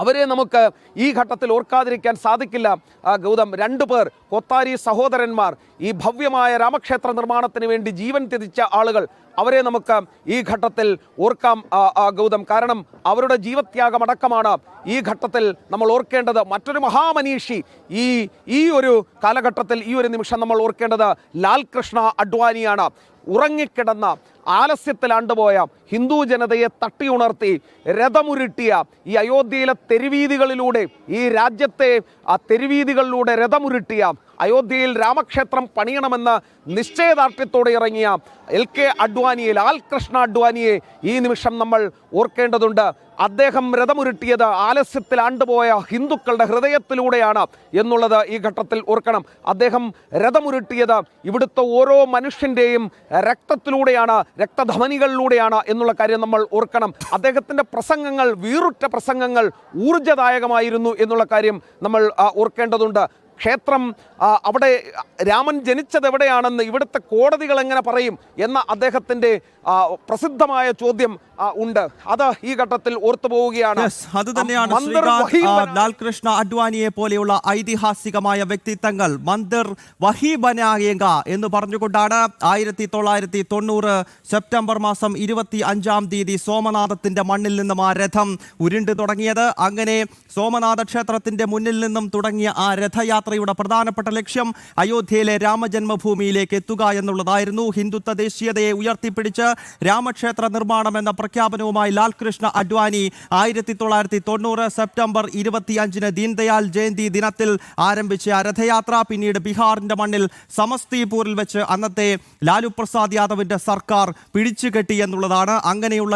Speaker 2: അവരെ നമുക്ക് ഈ ഘട്ടത്തിൽ ഓർക്കാതിരിക്കാൻ സാധിക്കില്ല ഗൗതം. 2 പേർ, കോത്താരി സഹോദരന്മാർ, ഈ ഭവ്യമായ രാമക്ഷേത്ര നിർമ്മാണത്തിന് വേണ്ടി ജീവൻ ത്യജിച്ച ആളുകൾ, അവരെ നമുക്ക് ഈ ഘട്ടത്തിൽ ഓർക്കാം ഗൗതം. കാരണം അവരുടെ ജീവത്യാഗമടക്കമാണ് ഈ ഘട്ടത്തിൽ നമ്മൾ ഓർക്കേണ്ടത്. മറ്റൊരു മഹാമനീഷി ഈ ഒരു കാലഘട്ടത്തിൽ, ഈ ഒരു നിമിഷം നമ്മൾ ഓർക്കേണ്ടത് ലാൽ കൃഷ്ണ അഡ്വാനിയാണ്. ഉറങ്ങിക്കിടന്ന, ആലസ്യത്തിലാണ്ടുപോയ ഹിന്ദു ജനതയെ തട്ടിയുണർത്തി രഥമുരുട്ടിയ ഈ അയോധ്യയിലെ തെരുവീതികളിലൂടെ, ഈ രാജ്യത്തെ ആ തെരുവീതികളിലൂടെ രഥമുരുട്ടിയ, അയോധ്യയിൽ രാമക്ഷേത്രം പണിയണമെന്ന് നിശ്ചയദാർഢ്യത്തോടെ ഇറങ്ങിയ LK അഡ്വാനിയെ, ലാൽ കൃഷ്ണ അഡ്വാനിയെ ഈ നിമിഷം നമ്മൾ ഓർക്കേണ്ടതുണ്ട്. അദ്ദേഹം രഥമുരുട്ടിയത് ആലസ്യത്തിൽ ആണ്ടുപോയ ഹിന്ദുക്കളുടെ ഹൃദയത്തിലൂടെയാണ് എന്നുള്ളത് ഈ ഘട്ടത്തിൽ ഓർക്കണം. അദ്ദേഹം രഥമുരുട്ടിയത് ഇവിടുത്തെ ഓരോ മനുഷ്യൻ്റെയും രക്തത്തിലൂടെയാണ്, രക്തധമനികളിലൂടെയാണ് എന്നുള്ള കാര്യം നമ്മൾ ഓർക്കണം. അദ്ദേഹത്തിൻ്റെ പ്രസംഗങ്ങൾ, വീറുറ്റ പ്രസംഗങ്ങൾ ഊർജ്ജദായകമായിരുന്നു എന്നുള്ള കാര്യം നമ്മൾ ഓർക്കേണ്ടതുണ്ട്. ക്ഷേത്രം അവിടെ രാമൻ ജനിച്ചത് എവിടെയാണെന്ന് ഇവിടുത്തെ കോടതികൾ എങ്ങനെ പറയും എന്ന അദ്ദേഹത്തിൻ്റെ പ്രസിദ്ധമായ ചോദ്യം ഉണ്ട്. അത് ഈ ഘട്ടത്തിൽ ഓർത്തു പോവുകയാണ്.
Speaker 1: അത് തന്നെയാണ് ലാൽകൃഷ്ണ അഡ്വാനിയെ പോലെയുള്ള ഐതിഹാസികമായ വ്യക്തിത്വങ്ങൾ മന്ദിർ വഹി ബനായേഗ എന്ന് പറഞ്ഞുകൊണ്ടാണ് 1990 സെപ്റ്റംബർ മാസം 25-ാം തീയതി സോമനാഥത്തിന്റെ മണ്ണിൽ നിന്നും ആ രഥം ഉരുണ്ടു തുടങ്ങിയത്. അങ്ങനെ സോമനാഥ ക്ഷേത്രത്തിന്റെ മുന്നിൽ നിന്നും തുടങ്ങിയ ആ രഥയാത്രയുടെ പ്രധാനപ്പെട്ട ലക്ഷ്യം അയോധ്യയിലെ രാമജന്മഭൂമിയിലേക്ക് എത്തുക എന്നുള്ളതായിരുന്നു. ഹിന്ദുത്വ ദേശീയതയെ ഉയർത്തിപ്പിടിച്ച് രാമക്ഷേത്ര നിർമ്മാണം എന്ന പ്രഖ്യാപനവുമായി ലാൽകൃഷ്ണ അഡ്വാനി 1990 സെപ്റ്റംബർ 25-ന് ദീൻദയാൽ ജയന്തി ദിനത്തിൽ ആരംഭിച്ച രഥയാത്ര പിന്നീട് ബീഹാറിന്റെ മണ്ണിൽ സമസ്തിപൂരിൽ വെച്ച് അന്നത്തെ ലാലു പ്രസാദ് യാദവിന്റെ സർക്കാർ പിടിച്ചുകെട്ടി എന്നുള്ളതാണ്. അങ്ങനെയുള്ള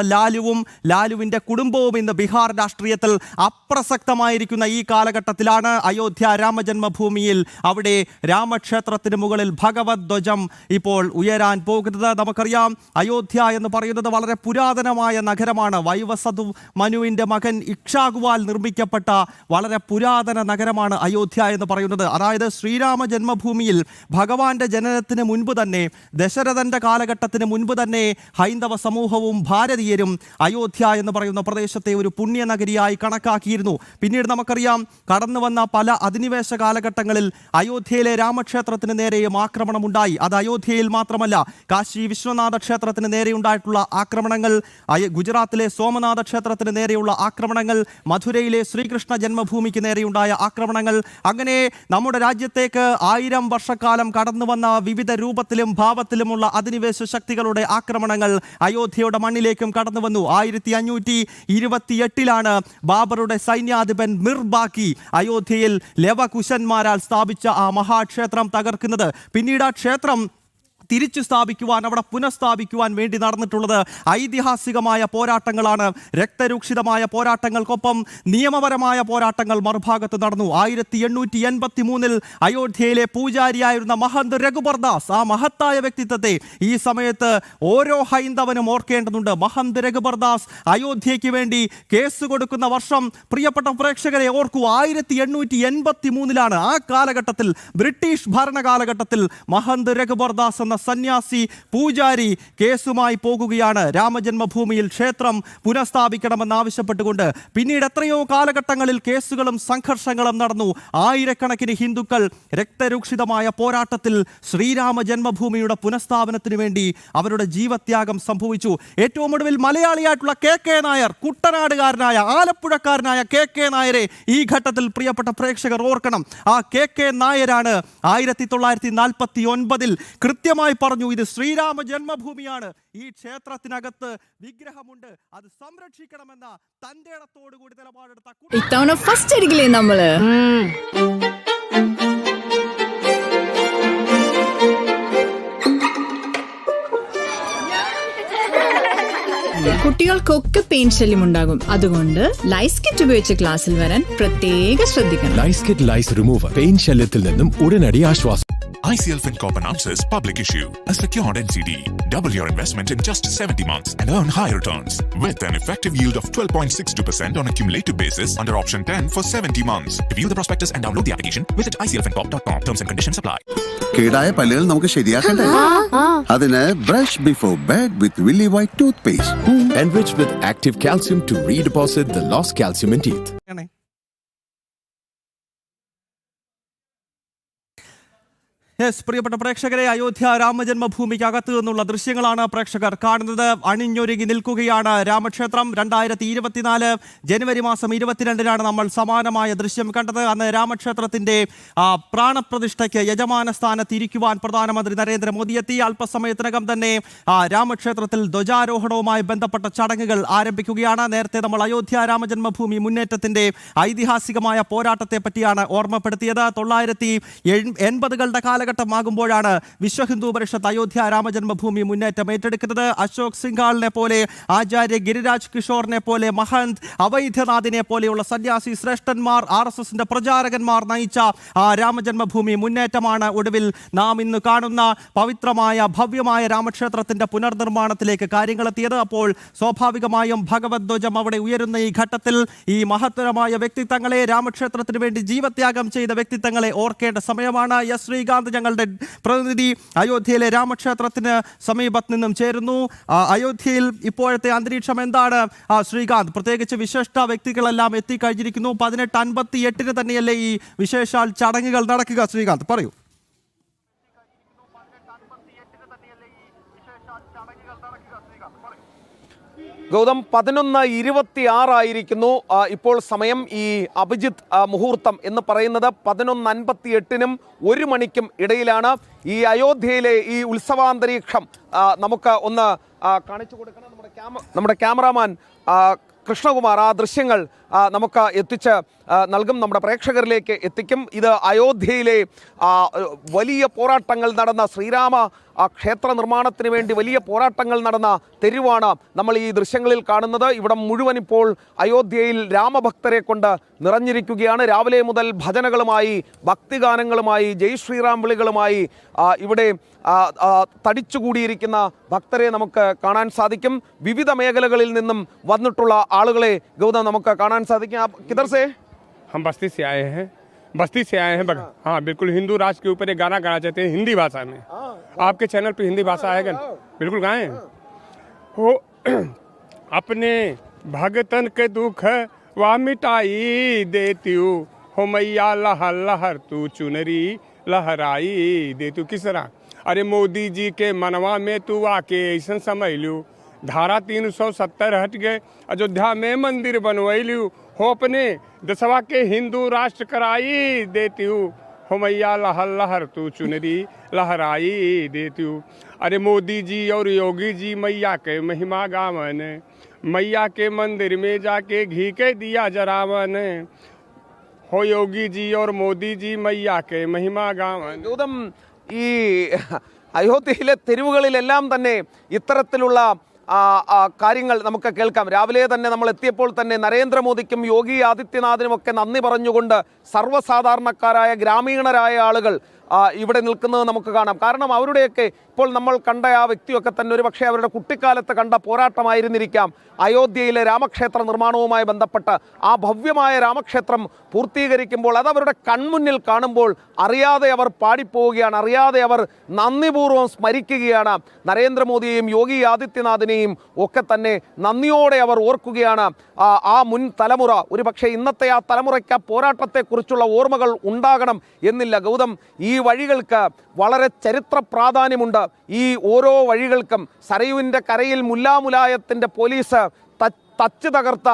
Speaker 1: ലാലുവിന്റെ കുടുംബവും ഇന്ന് ബീഹാർ രാഷ്ട്രീയത്തിൽ അപ്രസക്തമായിരിക്കുന്ന ഈ കാലഘട്ടത്തിലാണ് അയോധ്യ രാമജന്മഭൂമിയിൽ അവിടെ രാമക്ഷേത്രത്തിന് മുകളിൽ ഭഗവത് ധ്വജം ഇപ്പോൾ ഉയരാൻ പോകുന്നത്. നമുക്കറിയാം അയോധ്യ എന്ന് പറയുന്നത് വളരെ പുരാതനമായ നഗരമാണ്. വൈവസ്വതു മനുവിന്റെ മകൻ ഇക്ഷാകുവാൽ നിർമ്മിക്കപ്പെട്ട വളരെ പുരാതന നഗരമാണ് അയോധ്യ എന്ന് പറയുന്നത്. അതായത് ശ്രീരാമ ജന്മഭൂമിയിൽ ഭഗവാന്റെ ജനനത്തിന് മുൻപ് തന്നെ, ദശരഥന്റെ കാലഘട്ടത്തിന് മുൻപ് തന്നെ ഹൈന്ദവ സമൂഹവും ഭാരതീയരും അയോധ്യ എന്ന് പറയുന്ന പ്രദേശത്തെ ഒരു പുണ്യനഗരിയായി കണക്കാക്കിയിരുന്നു. പിന്നീട് നമുക്കറിയാം കടന്നു വന്ന പല അധിനിവേശ കാലഘട്ടങ്ങളിൽ അയോധ്യയിലെ രാമക്ഷേത്രത്തിന് നേരെയും ആക്രമണമുണ്ടായി. അത് അയോധ്യയിൽ മാത്രമല്ല, കാശി വിശ്വനാഥ ക്ഷേത്രത്തിന് നേരെയുണ്ടായിട്ടുള്ള ആക്രമണങ്ങൾ, ഗുജറാത്തിലെ സോമനാഥ ക്ഷേത്രത്തിന് നേരെയുള്ള ആക്രമണങ്ങൾ, മധുരയിലെ ശ്രീകൃഷ്ണ ജന്മഭൂമിക്ക് നേരെയുണ്ടായ ആക്രമണങ്ങൾ, അങ്ങനെ നമ്മുടെ രാജ്യത്തേക്ക് 1000 വർഷക്കാലം കടന്നു വന്ന വിവിധ രൂപത്തിലും ഭാവത്തിലുമുള്ള അധിനിവേശ ശക്തികളുടെ ആക്രമണങ്ങൾ അയോധ്യയുടെ മണ്ണിലേക്കും കടന്നു വന്നു. 1528-ലാണ് ബാബറുടെ സൈന്യാധിപൻ മിർ ബാക്കി അയോധ്യയിൽ ലവകുശന്മാരാൽ സ്ഥാപിച്ച ആ മഹാക്ഷേത്രം തകർക്കുന്നത്. പിന്നീട് ആ ക്ഷേത്രം തിരിച്ചു സ്ഥാപിക്കുവാൻ, അവിടെ പുനഃസ്ഥാപിക്കുവാൻ വേണ്ടി നടന്നിട്ടുള്ളത് ഐതിഹാസികമായ പോരാട്ടങ്ങളാണ്. രക്തരൂക്ഷിതമായ പോരാട്ടങ്ങൾക്കൊപ്പം നിയമപരമായ പോരാട്ടങ്ങൾ മറുഭാഗത്ത് നടന്നു. 1883-ൽ അയോധ്യയിലെ പൂജാരിയായിരുന്ന മഹന്ത് രഘുബർദാസ്, ആ മഹത്തായ വ്യക്തിത്വത്തെ ഈ സമയത്ത് ഓരോ ഹൈന്ദവനും ഓർക്കേണ്ടതുണ്ട്. മഹന്ത് രഘുബർദാസ് അയോധ്യയ്ക്ക് വേണ്ടി കേസ് കൊടുക്കുന്ന വർഷം പ്രിയപ്പെട്ട പ്രേക്ഷകരെ ഓർക്കൂ, 1883-ലാണ്. ആ കാലഘട്ടത്തിൽ, ബ്രിട്ടീഷ് ഭരണകാലഘട്ടത്തിൽ മഹന്ത് രഘുബർദാസ് എന്ന സന്യാസി പൂജാരി കേസുമായി പോകുകയാണ് രാമജന്മഭൂമിയിൽ ക്ഷേത്രം പുനഃസ്ഥാപിക്കണമെന്നാവശ്യപ്പെട്ടുകൊണ്ട്. പിന്നീട് എത്രയോ കാലഘട്ടങ്ങളിൽ കേസുകളും സംഘർഷങ്ങളും നടന്നു. ആയിരക്കണക്കിന് ഹിന്ദുക്കൾ രക്തരൂക്ഷിതമായ പോരാട്ടത്തിൽ ശ്രീരാമ ജന്മഭൂമിയുടെ പുനഃസ്ഥാപനത്തിന് വേണ്ടി അവരുടെ ജീവത്യാഗം സംഭവിച്ചു. ഏറ്റവും ഒടുവിൽ മലയാളിയായിട്ടുള്ള KK നായർ, കുട്ടനാടുകാരനായ ആലപ്പുഴക്കാരനായ KK നായരെ ഈ ഘട്ടത്തിൽ പ്രിയപ്പെട്ട പ്രേക്ഷകർ ഓർക്കണം. ആ KK നായരാണ് 1949-ൽ കൃത്യമായി പറഞ്ഞു, ഇത് ശ്രീരാമ ജന്മഭൂമിയാണ്, ഈ ക്ഷേത്രത്തിനകത്ത് വിഗ്രഹമുണ്ട്, അത് സംരക്ഷിക്കണമെന്ന തന്റെ ഇടത്തോടുകൂടി നിലപാടെടുത്ത
Speaker 3: ഇത്തവണ ഫസ്റ്റ് അടിക്കില്ലേ നമ്മള്. കുട്ടികൾക്കൊക്കെ പെയിൻ ശല്യം ഉണ്ടാകും. അതുകൊണ്ട് ലൈസ് കിറ്റ് ഉപയോഗിച്ച് ക്ലാസ്സിൽ വരാൻ പ്രത്യേകം ശ്രദ്ധിക്കണം.
Speaker 4: ലൈസ് കിറ്റ് ലൈസ് റിമൂവർ പെയിൻ ശല്യത്തിൽ നിന്നും ഉടനടി ആശ്വാസം.
Speaker 5: ICL FinCorp announces public issue. A secured NCD. Double your investment in just 70 months and earn high returns with an effective yield of 12.62% on a cumulative basis under option 10 for 70 months. View the prospectus and download the application. Visit iclfincorp.com. Terms and conditions apply.
Speaker 6: കേടായ പല്ലുകൾ നമുക്ക് ശരിയാക്കണ്ടേ? അതിന് brush before bed with willy white toothpaste.
Speaker 4: Enriched with active calcium to redeposit the lost calcium in teeth.
Speaker 1: പ്രിയപ്പെട്ട പ്രേക്ഷകരെ, അയോധ്യ രാമജന്മഭൂമിക്കകത്ത് നിന്നുള്ള ദൃശ്യങ്ങളാണ് പ്രേക്ഷകർ കാണുന്നത്. അണിഞ്ഞൊരുങ്ങി നിൽക്കുകയാണ് രാമക്ഷേത്രം. 2024 ജനുവരി മാസം 22-നാണ് നമ്മൾ സമാനമായ ദൃശ്യം കണ്ടത്. അന്ന് രാമക്ഷേത്രത്തിന്റെ പ്രാണപ്രതിഷ്ഠയ്ക്ക് യജമാന സ്ഥാനത്ത് ഇരിക്കുവാൻ പ്രധാനമന്ത്രി നരേന്ദ്രമോദി എത്തി. അല്പസമയത്തിനകം തന്നെ രാമക്ഷേത്രത്തിൽ ധ്വജാരോഹണവുമായി ബന്ധപ്പെട്ട ചടങ്ങുകൾ ആരംഭിക്കുകയാണ്. നേരത്തെ നമ്മൾ അയോധ്യ രാമജന്മഭൂമി മുന്നേറ്റത്തിന്റെ ഐതിഹാസികമായ പോരാട്ടത്തെ പറ്റിയാണ് ഓർമ്മപ്പെടുത്തിയത്. 1980-കളുടെ കാലഘട്ടത്തിൽ കാലഘട്ടമാകുമ്പോഴാണ് വിശ്വ ഹിന്ദു പരിഷത്ത് അയോധ്യ രാമജന്മഭൂമി മുന്നേറ്റം ഏറ്റെടുക്കുന്നത്. അശോക് സിംഗാളിനെ പോലെ, ആചാര്യ ഗിരിരാജ് കിഷോറിനെ പോലെ, മഹന്ത് അവൈദ്യനാഥിനെ പോലെയുള്ള സന്യാസി ശ്രേഷ്ഠന്മാർ, RSSന്റെ പ്രചാരകന്മാർ നയിച്ച രാമജന്മഭൂമി മുന്നേറ്റമാണ് ഒടുവിൽ നാം ഇന്ന് കാണുന്ന പവിത്രമായ ഭവ്യമായ രാമക്ഷേത്രത്തിന്റെ പുനർനിർമ്മാണത്തിലേക്ക് കാര്യങ്ങളെത്തിയത്. അപ്പോൾ സ്വാഭാവികമായും ഭഗവത് ധ്വജം അവിടെ ഉയരുന്ന ഈ ഘട്ടത്തിൽ ഈ മഹത്തരമായ വ്യക്തിത്വങ്ങളെ, രാമക്ഷേത്രത്തിന് വേണ്ടി ജീവത്യാഗം ചെയ്ത വ്യക്തിത്വങ്ങളെ ഓർക്കേണ്ട സമയമാണ്. എസ് ശ്രീകാന്ത്, ഞങ്ങളുടെ പ്രതിനിധി, അയോധ്യയിലെ രാമക്ഷേത്രത്തിന് സമീപത്ത് നിന്നും ചേരുന്നു. അയോധ്യയിൽ ഇപ്പോഴത്തെ അന്തരീക്ഷം എന്താണ് ശ്രീകാന്ത്? പ്രത്യേകിച്ച് വിശിഷ്ട വ്യക്തികളെല്ലാം എത്തിക്കഴിഞ്ഞിരിക്കുന്നു. 18:58 തന്നെയല്ലേ ഈ വിശേഷാൽ ചടങ്ങുകൾ നടക്കുക? ശ്രീകാന്ത് പറയൂ.
Speaker 2: ഗൗതം, 11:26 ആയിരിക്കുന്നു ഇപ്പോൾ സമയം. ഈ അഭിജിത്ത് മുഹൂർത്തം എന്ന് പറയുന്നത് 11:58-നും 1 മണിക്കും ഇടയിലാണ്. ഈ അയോധ്യയിലെ ഈ ഉത്സവാന്തരീക്ഷം നമുക്ക് ഒന്ന് കാണിച്ചു കൊടുക്കണം. നമ്മുടെ ക്യാമറാമാൻ കൃഷ്ണകുമാർ ആ ദൃശ്യങ്ങൾ നമുക്ക് എത്തിച്ച് നൽകും, നമ്മുടെ പ്രേക്ഷകരിലേക്ക് എത്തിക്കും. ഇത് അയോധ്യയിലെ വലിയ പോരാട്ടങ്ങൾ നടന്ന ശ്രീരാമ ക്ഷേത്ര നിർമ്മാണത്തിന് വേണ്ടി വലിയ പോരാട്ടങ്ങൾ നടന്ന തെരുവാണ് നമ്മൾ ഈ ദൃശ്യങ്ങളിൽ കാണുന്നത്. ഇവിടം മുഴുവൻ ഇപ്പോൾ അയോധ്യയിൽ രാമഭക്തരെ കൊണ്ട് നിറഞ്ഞിരിക്കുകയാണ്. രാവിലെ മുതൽ ഭജനകളുമായി, ഭക്തിഗാനങ്ങളുമായി, ജയ് ശ്രീറാം വിളികളുമായി ഇവിടെ തടിച്ചുകൂടിയിരിക്കുന്ന ഭക്തരെ നമുക്ക് കാണാൻ സാധിക്കും. വിവിധ മേഖലകളിൽ നിന്നും വന്നിട്ടുള്ള ആളുകളെ ഗൗതം നമുക്ക് കാണാൻ സാധിക്കും. കിധർ സേ?
Speaker 7: हम बस्ती से आए हैं, हाँ बिल्कुल हिंदू राष्ट्र के ऊपर एक गाना गाना चाहते हैं हिंदी भाषा में। आपके चैनल पे हिंदी भाषा आएगा? बिल्कुल गाएं। हो अपने भगतन के दुख वा मिटाई देती हूँ, हो मैया लहर लहर तू चुनरी लहराई देती हूँ। किस तरह? अरे मोदी जी के मनवा में तू आके ऐसा समझ लू, धारा 370 हट गए, अयोध्या में मंदिर बनवैलू, हो अपने दसवा के हिंदू राष्ट्र कराई देती हूँ, हो मैया लहर लहर तू चुनरी लहराई देती हूँ। अरे मोदी जी और योगी जी मैया के महिमा गावन, मैया के मंदिर में जाके घी के दिया जरावन, हो योगी जी और मोदी जी मैया के महिमा गावन।
Speaker 2: ഗൗതം, ഈ അയോധ്യയിലെ തെരുവുകളിലെല്ലാം തന്നെ ഇത്തരത്തിലുള്ള കാര്യങ്ങൾ നമുക്ക് കേൾക്കാം. രാവിലെ തന്നെ നമ്മൾ എത്തിയപ്പോൾ തന്നെ നരേന്ദ്രമോദിക്കും യോഗി ആദിത്യനാഥിനും ഒക്കെ നന്ദി പറഞ്ഞുകൊണ്ട് സർവ്വസാധാരണക്കാരായ ഗ്രാമീണരായ ആളുകൾ ഇവിടെ നിൽക്കുന്നത് നമുക്ക് കാണാം. കാരണം അവരുടെയൊക്കെ ഇപ്പോൾ നമ്മൾ കണ്ട ആ വ്യക്തിയൊക്കെ തന്നെ ഒരു പക്ഷേ അവരുടെ കുട്ടിക്കാലത്ത് കണ്ട പോരാട്ടമായിരുന്നിരിക്കാം അയോധ്യയിലെ രാമക്ഷേത്ര നിർമ്മാണവുമായി ബന്ധപ്പെട്ട്. ആ ഭവ്യമായ രാമക്ഷേത്രം പൂർത്തീകരിക്കുമ്പോൾ അതവരുടെ കൺമുന്നിൽ കാണുമ്പോൾ അറിയാതെ അവർ പാടിപ്പോവുകയാണ്, അറിയാതെ അവർ നന്ദിപൂർവ്വം സ്മരിക്കുകയാണ്. നരേന്ദ്രമോദിയെയും യോഗി ആദിത്യനാഥിനെയും ഒക്കെ തന്നെ നന്ദിയോടെ അവർ ഓർക്കുകയാണ്. ആ മുൻ തലമുറ, ഒരു പക്ഷേ ഇന്നത്തെ ആ തലമുറയ്ക്ക് ആ പോരാട്ടത്തെക്കുറിച്ചുള്ള ഓർമ്മകൾ ഉണ്ടാകണം എന്നില്ല. ഗൗതം, ഈ വഴികൾക്ക് വളരെ ചരിത്ര പ്രാധാന്യമുണ്ട്. ഈ ഓരോ വഴികൾക്കും സരയുവിൻ്റെ കരയിൽ മുല്ലാമുലായത്തിൻ്റെ പോലീസ് തച്ച് തകർത്ത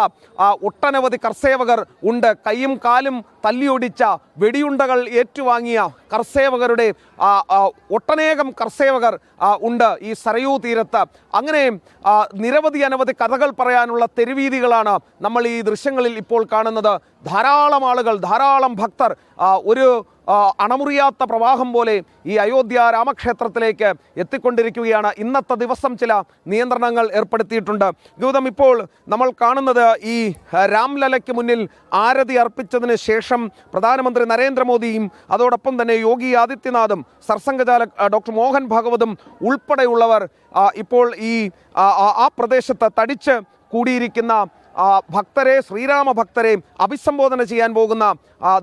Speaker 2: ഒട്ടനവധി കർസേവകർ ഉണ്ട്. കൈയും കാലും തല്ലിയൊടിച്ച, വെടിയുണ്ടകൾ ഏറ്റുവാങ്ങിയ കർസേവകരുടെ ഒട്ടനേകം കർസേവകർ ഉണ്ട് ഈ സരയൂ തീരത്ത്. അങ്ങനെ നിരവധി അനവധി കഥകൾ പറയാനുള്ള തെരുവീതികളാണ് നമ്മൾ ഈ ദൃശ്യങ്ങളിൽ ഇപ്പോൾ കാണുന്നത്. ധാരാളം ആളുകൾ, ധാരാളം ഭക്തർ ഒരു അണമുറിയാത്ത പ്രവാഹം പോലെ ഈ അയോധ്യ രാമക്ഷേത്രത്തിലേക്ക് എത്തിക്കൊണ്ടിരിക്കുകയാണ്. ഇന്നത്തെ ദിവസം ചില നിയന്ത്രണങ്ങൾ ഏർപ്പെടുത്തിയിട്ടുണ്ട്. ഗൗതം, ഇപ്പോൾ നമ്മൾ കാണുന്നത് ഈ രാംലലയ്ക്ക് മുന്നിൽ ആരതി അർപ്പിച്ചതിന് ശേഷം പ്രധാനമന്ത്രി നരേന്ദ്രമോദിയും അതോടൊപ്പം തന്നെ യോഗി ആദിത്യനാഥും സർസംഘചാലക് ഡോക്ടർ മോഹൻ ഭാഗവതും ഉൾപ്പെടെയുള്ളവർ ഇപ്പോൾ ഈ ആ പ്രദേശത്ത് തടിച്ച് കൂടിയിരിക്കുന്ന ഭക്തരെ, ശ്രീരാമ ഭക്തരെ അഭിസംബോധന ചെയ്യാൻ പോകുന്ന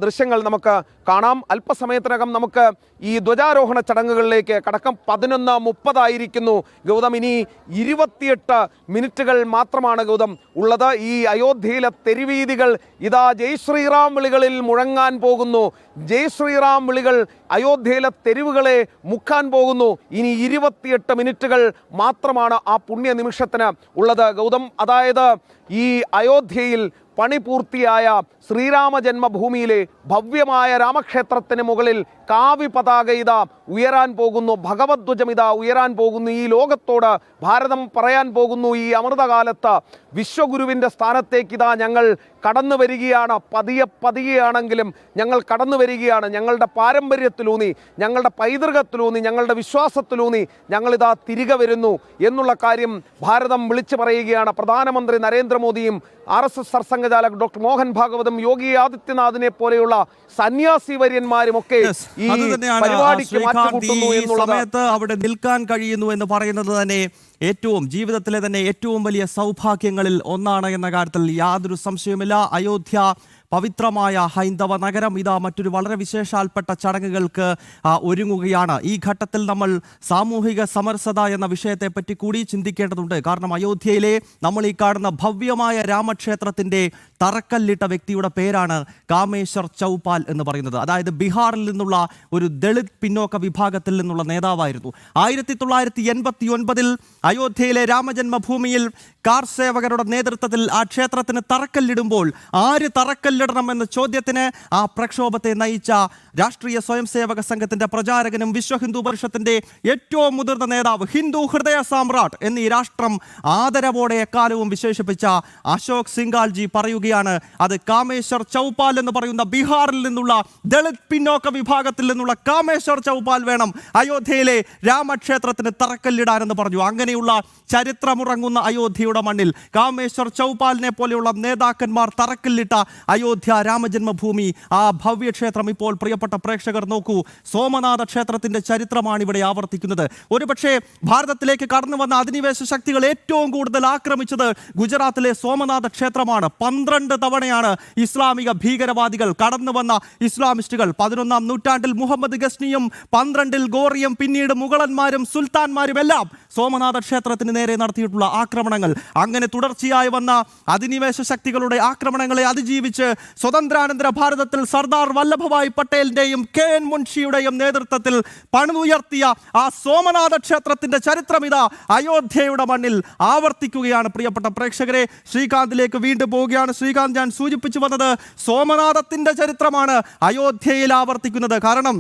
Speaker 2: ദൃശ്യങ്ങൾ നമുക്ക് കാണാം. അല്പസമയത്തിനകം നമുക്ക് ഈ ധ്വജാരോഹണ ചടങ്ങുകളിലേക്ക് കടക്കം. 11:30 ആയിരിക്കുന്നു ഗൗതം. ഇനി 28 മിനിറ്റുകൾ മാത്രമാണ് ഗൗതം ഉള്ളത്. ഈ അയോധ്യയിലെ തെരുവീതികൾ ഇതാ ജയ് ശ്രീറാം വിളികളിൽ മുഴങ്ങാൻ പോകുന്നു. ജയ് ശ്രീറാം വിളികൾ അയോധ്യയിലെ തെരുവുകളെ മുക്കാൻ പോകുന്നു. ഇനി 28 മിനിറ്റുകൾ മാത്രമാണ് ആ പുണ്യ നിമിഷത്തിന് ഉള്ളത് ഗൗതം. അതായത് ഈ അയോധ്യയിൽ പണി പൂർത്തിയായ ശ്രീരാമ ജന്മഭൂമിയിലെ ഭവ്യമായ രാമക്ഷേത്രത്തിന് മുകളിൽ കാവി പതാക ഇതാ ഉയരാൻ പോകുന്നു, ഭഗവദ്ധ്വജം ഇതാ ഉയരാൻ പോകുന്നു. ഈ ലോകത്തോട് ഭാരതം പറയാൻ പോകുന്നു, ഈ അമൃതകാലത്ത് വിശ്വഗുരുവിൻ്റെ സ്ഥാനത്തേക്ക് ഇതാ ഞങ്ങൾ കടന്നു വരികയാണ്. പതിയെയാണെങ്കിലും ഞങ്ങൾ കടന്നു വരികയാണ്. ഞങ്ങളുടെ പാരമ്പര്യത്തിലൂന്നി, ഞങ്ങളുടെ പൈതൃകത്തിലൂന്നി, ഞങ്ങളുടെ വിശ്വാസത്തിലൂന്നി ഞങ്ങളിതാ തിരികെ വരുന്നു എന്നുള്ള കാര്യം ഭാരതം വിളിച്ചു പറയുകയാണ്. പ്രധാനമന്ത്രി നരേന്ദ്രമോദിയും RSS സർസംഘചാലക് ഡോക്ടർ മോഹൻ ഭാഗവതും യോഗി ആദിത്യനാഥിനെ പോലെയുള്ള സന്യാസി വര്യന്മാരും ഒക്കെ ഈ പരിപാടിക്ക് മാറ്റുകൂട്ടുന്നു എന്നുള്ളത്
Speaker 1: സമയത്ത് അവിടെ നിൽക്കാൻ കഴിയുന്നു എന്ന് പറയുന്നത് തന്നെ ജീവിതത്തിലെ തന്നെ ഏറ്റവും വലിയ സൗഭാഗ്യങ്ങളിൽ ഒന്നാണ് എന്ന കാര്യത്തിൽ യാതൊരു സംശയവുമില്ല. അയോധ്യ പവിത്രമായ ഹൈന്ദവ നഗരം ഇതാ മറ്റൊരു വളരെ വിശേഷാൽപ്പെട്ട ചടങ്ങുകൾക്ക് ഒരുങ്ങുകയാണ്. ഈ ഘട്ടത്തിൽ നമ്മൾ സാമൂഹിക സമരസത എന്ന വിഷയത്തെപ്പറ്റി കൂടി ചിന്തിക്കേണ്ടതുണ്ട്. കാരണം അയോധ്യയിലെ നമ്മൾ ഈ കാണുന്ന ഭവ്യമായ രാമക്ഷേത്രത്തിൻ്റെ തറക്കല്ലിട്ട വ്യക്തിയുടെ പേരാണ് കാമേശ്വർ ചൗപാൽ എന്ന് പറയുന്നത്. അതായത് ബീഹാറിൽ നിന്നുള്ള ഒരു ദളിത് പിന്നോക്ക വിഭാഗത്തിൽ നിന്നുള്ള നേതാവായിരുന്നു. 1989 അയോധ്യയിലെ രാമജന്മഭൂമിയിൽ കാർ സേവകരുടെ നേതൃത്വത്തിൽ ആ ക്ഷേത്രത്തിന് തറക്കല്ലിടുമ്പോൾ ആര് തറക്കല്ലിടണം എന്ന ചോദ്യത്തിന് ആ പ്രക്ഷോഭത്തെ നയിച്ച രാഷ്ട്രീയ സ്വയം സേവക സംഘത്തിന്റെ പ്രചാരകനും വിശ്വ ഹിന്ദു പരിഷത്തിന്റെ ഏറ്റവും മുതിർന്ന നേതാവ്, ഹിന്ദു ഹൃദയ സാമ്രാട്ട് എന്നീ രാഷ്ട്രം ആദരവോടെ എക്കാലവും വിശേഷിപ്പിച്ച അശോക് സിംഗാൽജി പറയുകയാണ്, അത് കാമേശ്വർ ചൗപാൽ എന്ന് പറയുന്ന ബീഹാറിൽ നിന്നുള്ള ദളിത് പിന്നോക്ക വിഭാഗത്തിൽ നിന്നുള്ള കാമേശ്വർ ചൗപാൽ വേണം അയോധ്യയിലെ രാമക്ഷേത്രത്തിന് തറക്കല്ലിടാനെന്ന് പറഞ്ഞു. അങ്ങനെയുള്ള ചരിത്രമുറങ്ങുന്ന അയോധ്യയുടെ മണ്ണിൽ കാമേശ്വർ ചൗപാലിനെ പോലെയുള്ള നേതാക്കന്മാർ തറക്കല്ലിട്ട അയോധ്യ രാമജന്മഭൂമി, ആ ഭവ്യക്ഷേത്രം ഇപ്പോൾ പ്രിയപ്പെട്ട പ്രേക്ഷകർ നോക്കൂ, സോമനാഥ ക്ഷേത്രത്തിന്റെ ചരിത്രമാണ് ഇവിടെ ആവർത്തിക്കുന്നത്. ഒരുപക്ഷെ ഭാരതത്തിലേക്ക് കടന്നു വന്ന അധിനിവേശ ശക്തികൾ ഏറ്റവും കൂടുതൽ ആക്രമിച്ചത് ഗുജറാത്തിലെ സോമനാഥ ക്ഷേത്രമാണ്. 12 തവണയാണ് ഇസ്ലാമിക ഭീകരവാദികൾ കടന്നു വന്ന ഇസ്ലാമിസ്റ്റുകൾ 11-ാം നൂറ്റാണ്ടിൽ മുഹമ്മദ് ഗസ്നിയും 12-ൽ ഗോറിയും പിന്നീട് മുഗളന്മാരും സുൽത്താൻമാരും എല്ലാം സോമനാഥ ക്ഷേത്രത്തിന് നേരെ നടത്തിയിട്ടുള്ള ആക്രമണങ്ങൾ. അങ്ങനെ തുടർച്ചയായി വന്ന അധിനിവേശ ശക്തികളുടെ ആക്രമണങ്ങളെ അതിജീവിച്ച് സ്വതന്ത്രാനന്തര ഭാരതത്തിൽ സർദാർ വല്ലഭഭായ് പട്ടേലിന്റെയും KN മുൻഷിയുടെയും നേതൃത്വത്തിൽ പണിതുയർത്തിയ ആ സോമനാഥ ക്ഷേത്രത്തിന്റെ ചരിത്രം ഇതാ അയോധ്യയുടെ മണ്ണിൽ ആവർത്തിക്കുകയാണ്. പ്രിയപ്പെട്ട പ്രേക്ഷകരെ, ശ്രീകാന്തിലേക്ക് വീണ്ടും പോവുകയാണ്. ശ്രീകാന്ത്, ഞാൻ സൂചിപ്പിച്ചു വന്നത് സോമനാഥത്തിന്റെ ചരിത്രമാണ് അയോധ്യയിൽ ആവർത്തിക്കുന്നത്. കാരണം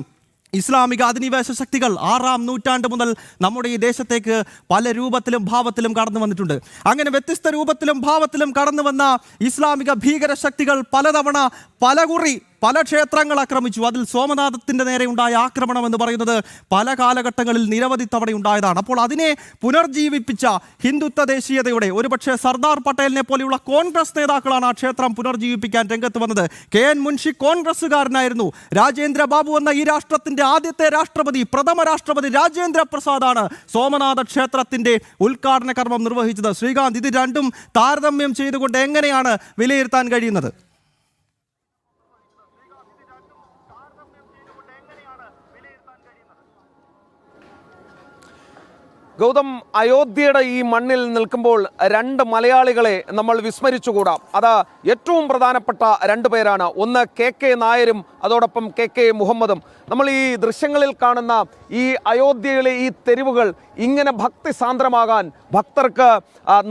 Speaker 1: ഇസ്ലാമിക അധിനിവേശ ശക്തികൾ 6-ാം നൂറ്റാണ്ട് മുതൽ നമ്മുടെ ഈ ദേശത്തേക്ക് പല രൂപത്തിലും ഭാവത്തിലും കടന്നു വന്നിട്ടുണ്ട്. അങ്ങനെ വ്യത്യസ്ത രൂപത്തിലും ഭാവത്തിലും കടന്നു വന്ന ഇസ്ലാമിക ഭീകര ശക്തികൾ പലതവണ പലകുറി പല ക്ഷേത്രങ്ങൾ ആക്രമിച്ചു. അതിൽ സോമനാഥത്തിൻ്റെ നേരെ ഉണ്ടായ ആക്രമണം എന്ന് പറയുന്നത് പല കാലഘട്ടങ്ങളിൽ നിരവധി തവണ ഉണ്ടായതാണ്. അപ്പോൾ അതിനെ പുനർജീവിപ്പിച്ച ഹിന്ദുത്വ ദേശീയതയുടെ ഒരുപക്ഷെ സർദാർ പട്ടേലിനെ പോലെയുള്ള കോൺഗ്രസ് നേതാക്കളാണ് ആ ക്ഷേത്രം പുനർജീവിപ്പിക്കാൻ രംഗത്ത് വന്നത്. KN മുൻഷി കോൺഗ്രസ്സുകാരനായിരുന്നു. രാജേന്ദ്ര ബാബു എന്ന ഈ രാഷ്ട്രത്തിന്റെ ആദ്യത്തെ രാഷ്ട്രപതി, പ്രഥമ രാഷ്ട്രപതി രാജേന്ദ്ര പ്രസാദാണ് സോമനാഥ ക്ഷേത്രത്തിന്റെ ഉദ്ഘാടന കർമ്മം നിർവഹിച്ചത്. ശ്രീകാന്ത്, ഇത് രണ്ടും താരതമ്യം ചെയ്തുകൊണ്ട് എങ്ങനെയാണ് വിലയിരുത്താൻ കഴിയുന്നത്?
Speaker 2: ഗൗതം, അയോധ്യയുടെ ഈ മണ്ണിൽ നിൽക്കുമ്പോൾ 2 മലയാളികളെ നമ്മൾ വിസ്മരിച്ചുകൂടാ. അത് ഏറ്റവും പ്രധാനപ്പെട്ട 2 പേരാണ്. ഒന്ന് KK നായരും അതോടൊപ്പം KK മുഹമ്മദും. നമ്മൾ ഈ ദൃശ്യങ്ങളിൽ കാണുന്ന ഈ അയോധ്യയിലെ ഈ തെരുവുകൾ ഇങ്ങനെ ഭക്തിസാന്ദ്രമാകാൻ, ഭക്തർക്ക്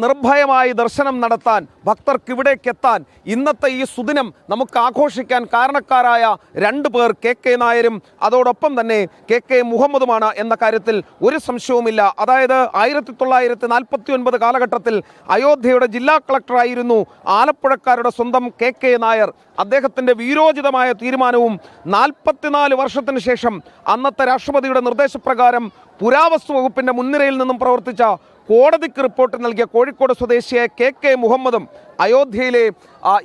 Speaker 2: നിർഭയമായി ദർശനം നടത്താൻ, ഭക്തർക്ക് ഇവിടേക്കെത്താൻ, ഇന്നത്തെ ഈ സുദിനം നമുക്ക് ആഘോഷിക്കാൻ കാരണക്കാരായ 2 പേർ KK നായരും അതോടൊപ്പം തന്നെ KK മുഹമ്മദുമാണ് എന്ന കാര്യത്തിൽ ഒരു സംശയവുമില്ല. അതായത് 1949 കാലഘട്ടത്തിൽ അയോധ്യയുടെ ജില്ലാ കളക്ടറായിരുന്നു ആലപ്പുഴക്കാരുടെ സ്വന്തം KK നായർ. അദ്ദേഹത്തിൻ്റെ വീരോചിതമായ തീരുമാനവും 44 വർഷത്തിന് ശേഷം അന്നത്തെ രാഷ്ട്രപതിയുടെ നിർദ്ദേശപ്രകാരം പുരാവസ്തു വകുപ്പിൻ്റെ മുൻനിരയിൽ നിന്നും പ്രവർത്തിച്ച, കോടതിക്ക് റിപ്പോർട്ട് നൽകിയ കോഴിക്കോട് സ്വദേശിയായ KK മുഹമ്മദും അയോധ്യയിലെ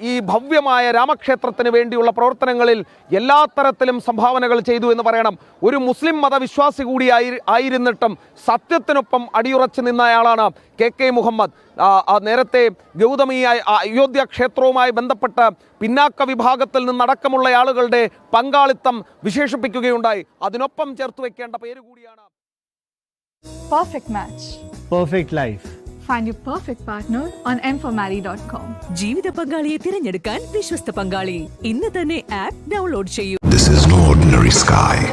Speaker 2: ഈ ഭവ്യമായ രാമക്ഷേത്രത്തിന് വേണ്ടിയുള്ള പ്രവർത്തനങ്ങളിൽ എല്ലാ തരത്തിലും സംഭാവനകൾ ചെയ്തു എന്ന് പറയണം. ഒരു മുസ്ലിം മതവിശ്വാസി കൂടി ആയിരുന്നിട്ടും സത്യത്തിനൊപ്പം അടിയുറച്ചു നിന്നയാളാണ് KK മുഹമ്മദ്. നേരത്തെ ഗൗതമി അയോധ്യ ക്ഷേത്രവുമായി ബന്ധപ്പെട്ട് പിന്നാക്ക വിഭാഗത്തിൽ നിന്നടക്കമുള്ള ആളുകളുടെ പങ്കാളിത്തം വിശേഷിപ്പിക്കുകയുണ്ടായി. അതിനൊപ്പം ചേർത്ത് വെക്കേണ്ട പേര് കൂടിയാണ്
Speaker 8: Perfect match.
Speaker 9: Perfect life.
Speaker 8: Find your perfect partner on mformarry.com.
Speaker 10: ജീവിത പങ്കാളിയെ തിരഞ്ഞെടുക്കാൻ വിശ്വസ്ത പങ്കാളി ഇന്ന് തന്നെ ആപ്പ് ഡൗൺലോഡ് ചെയ്യൂ.
Speaker 5: This is no ordinary sky.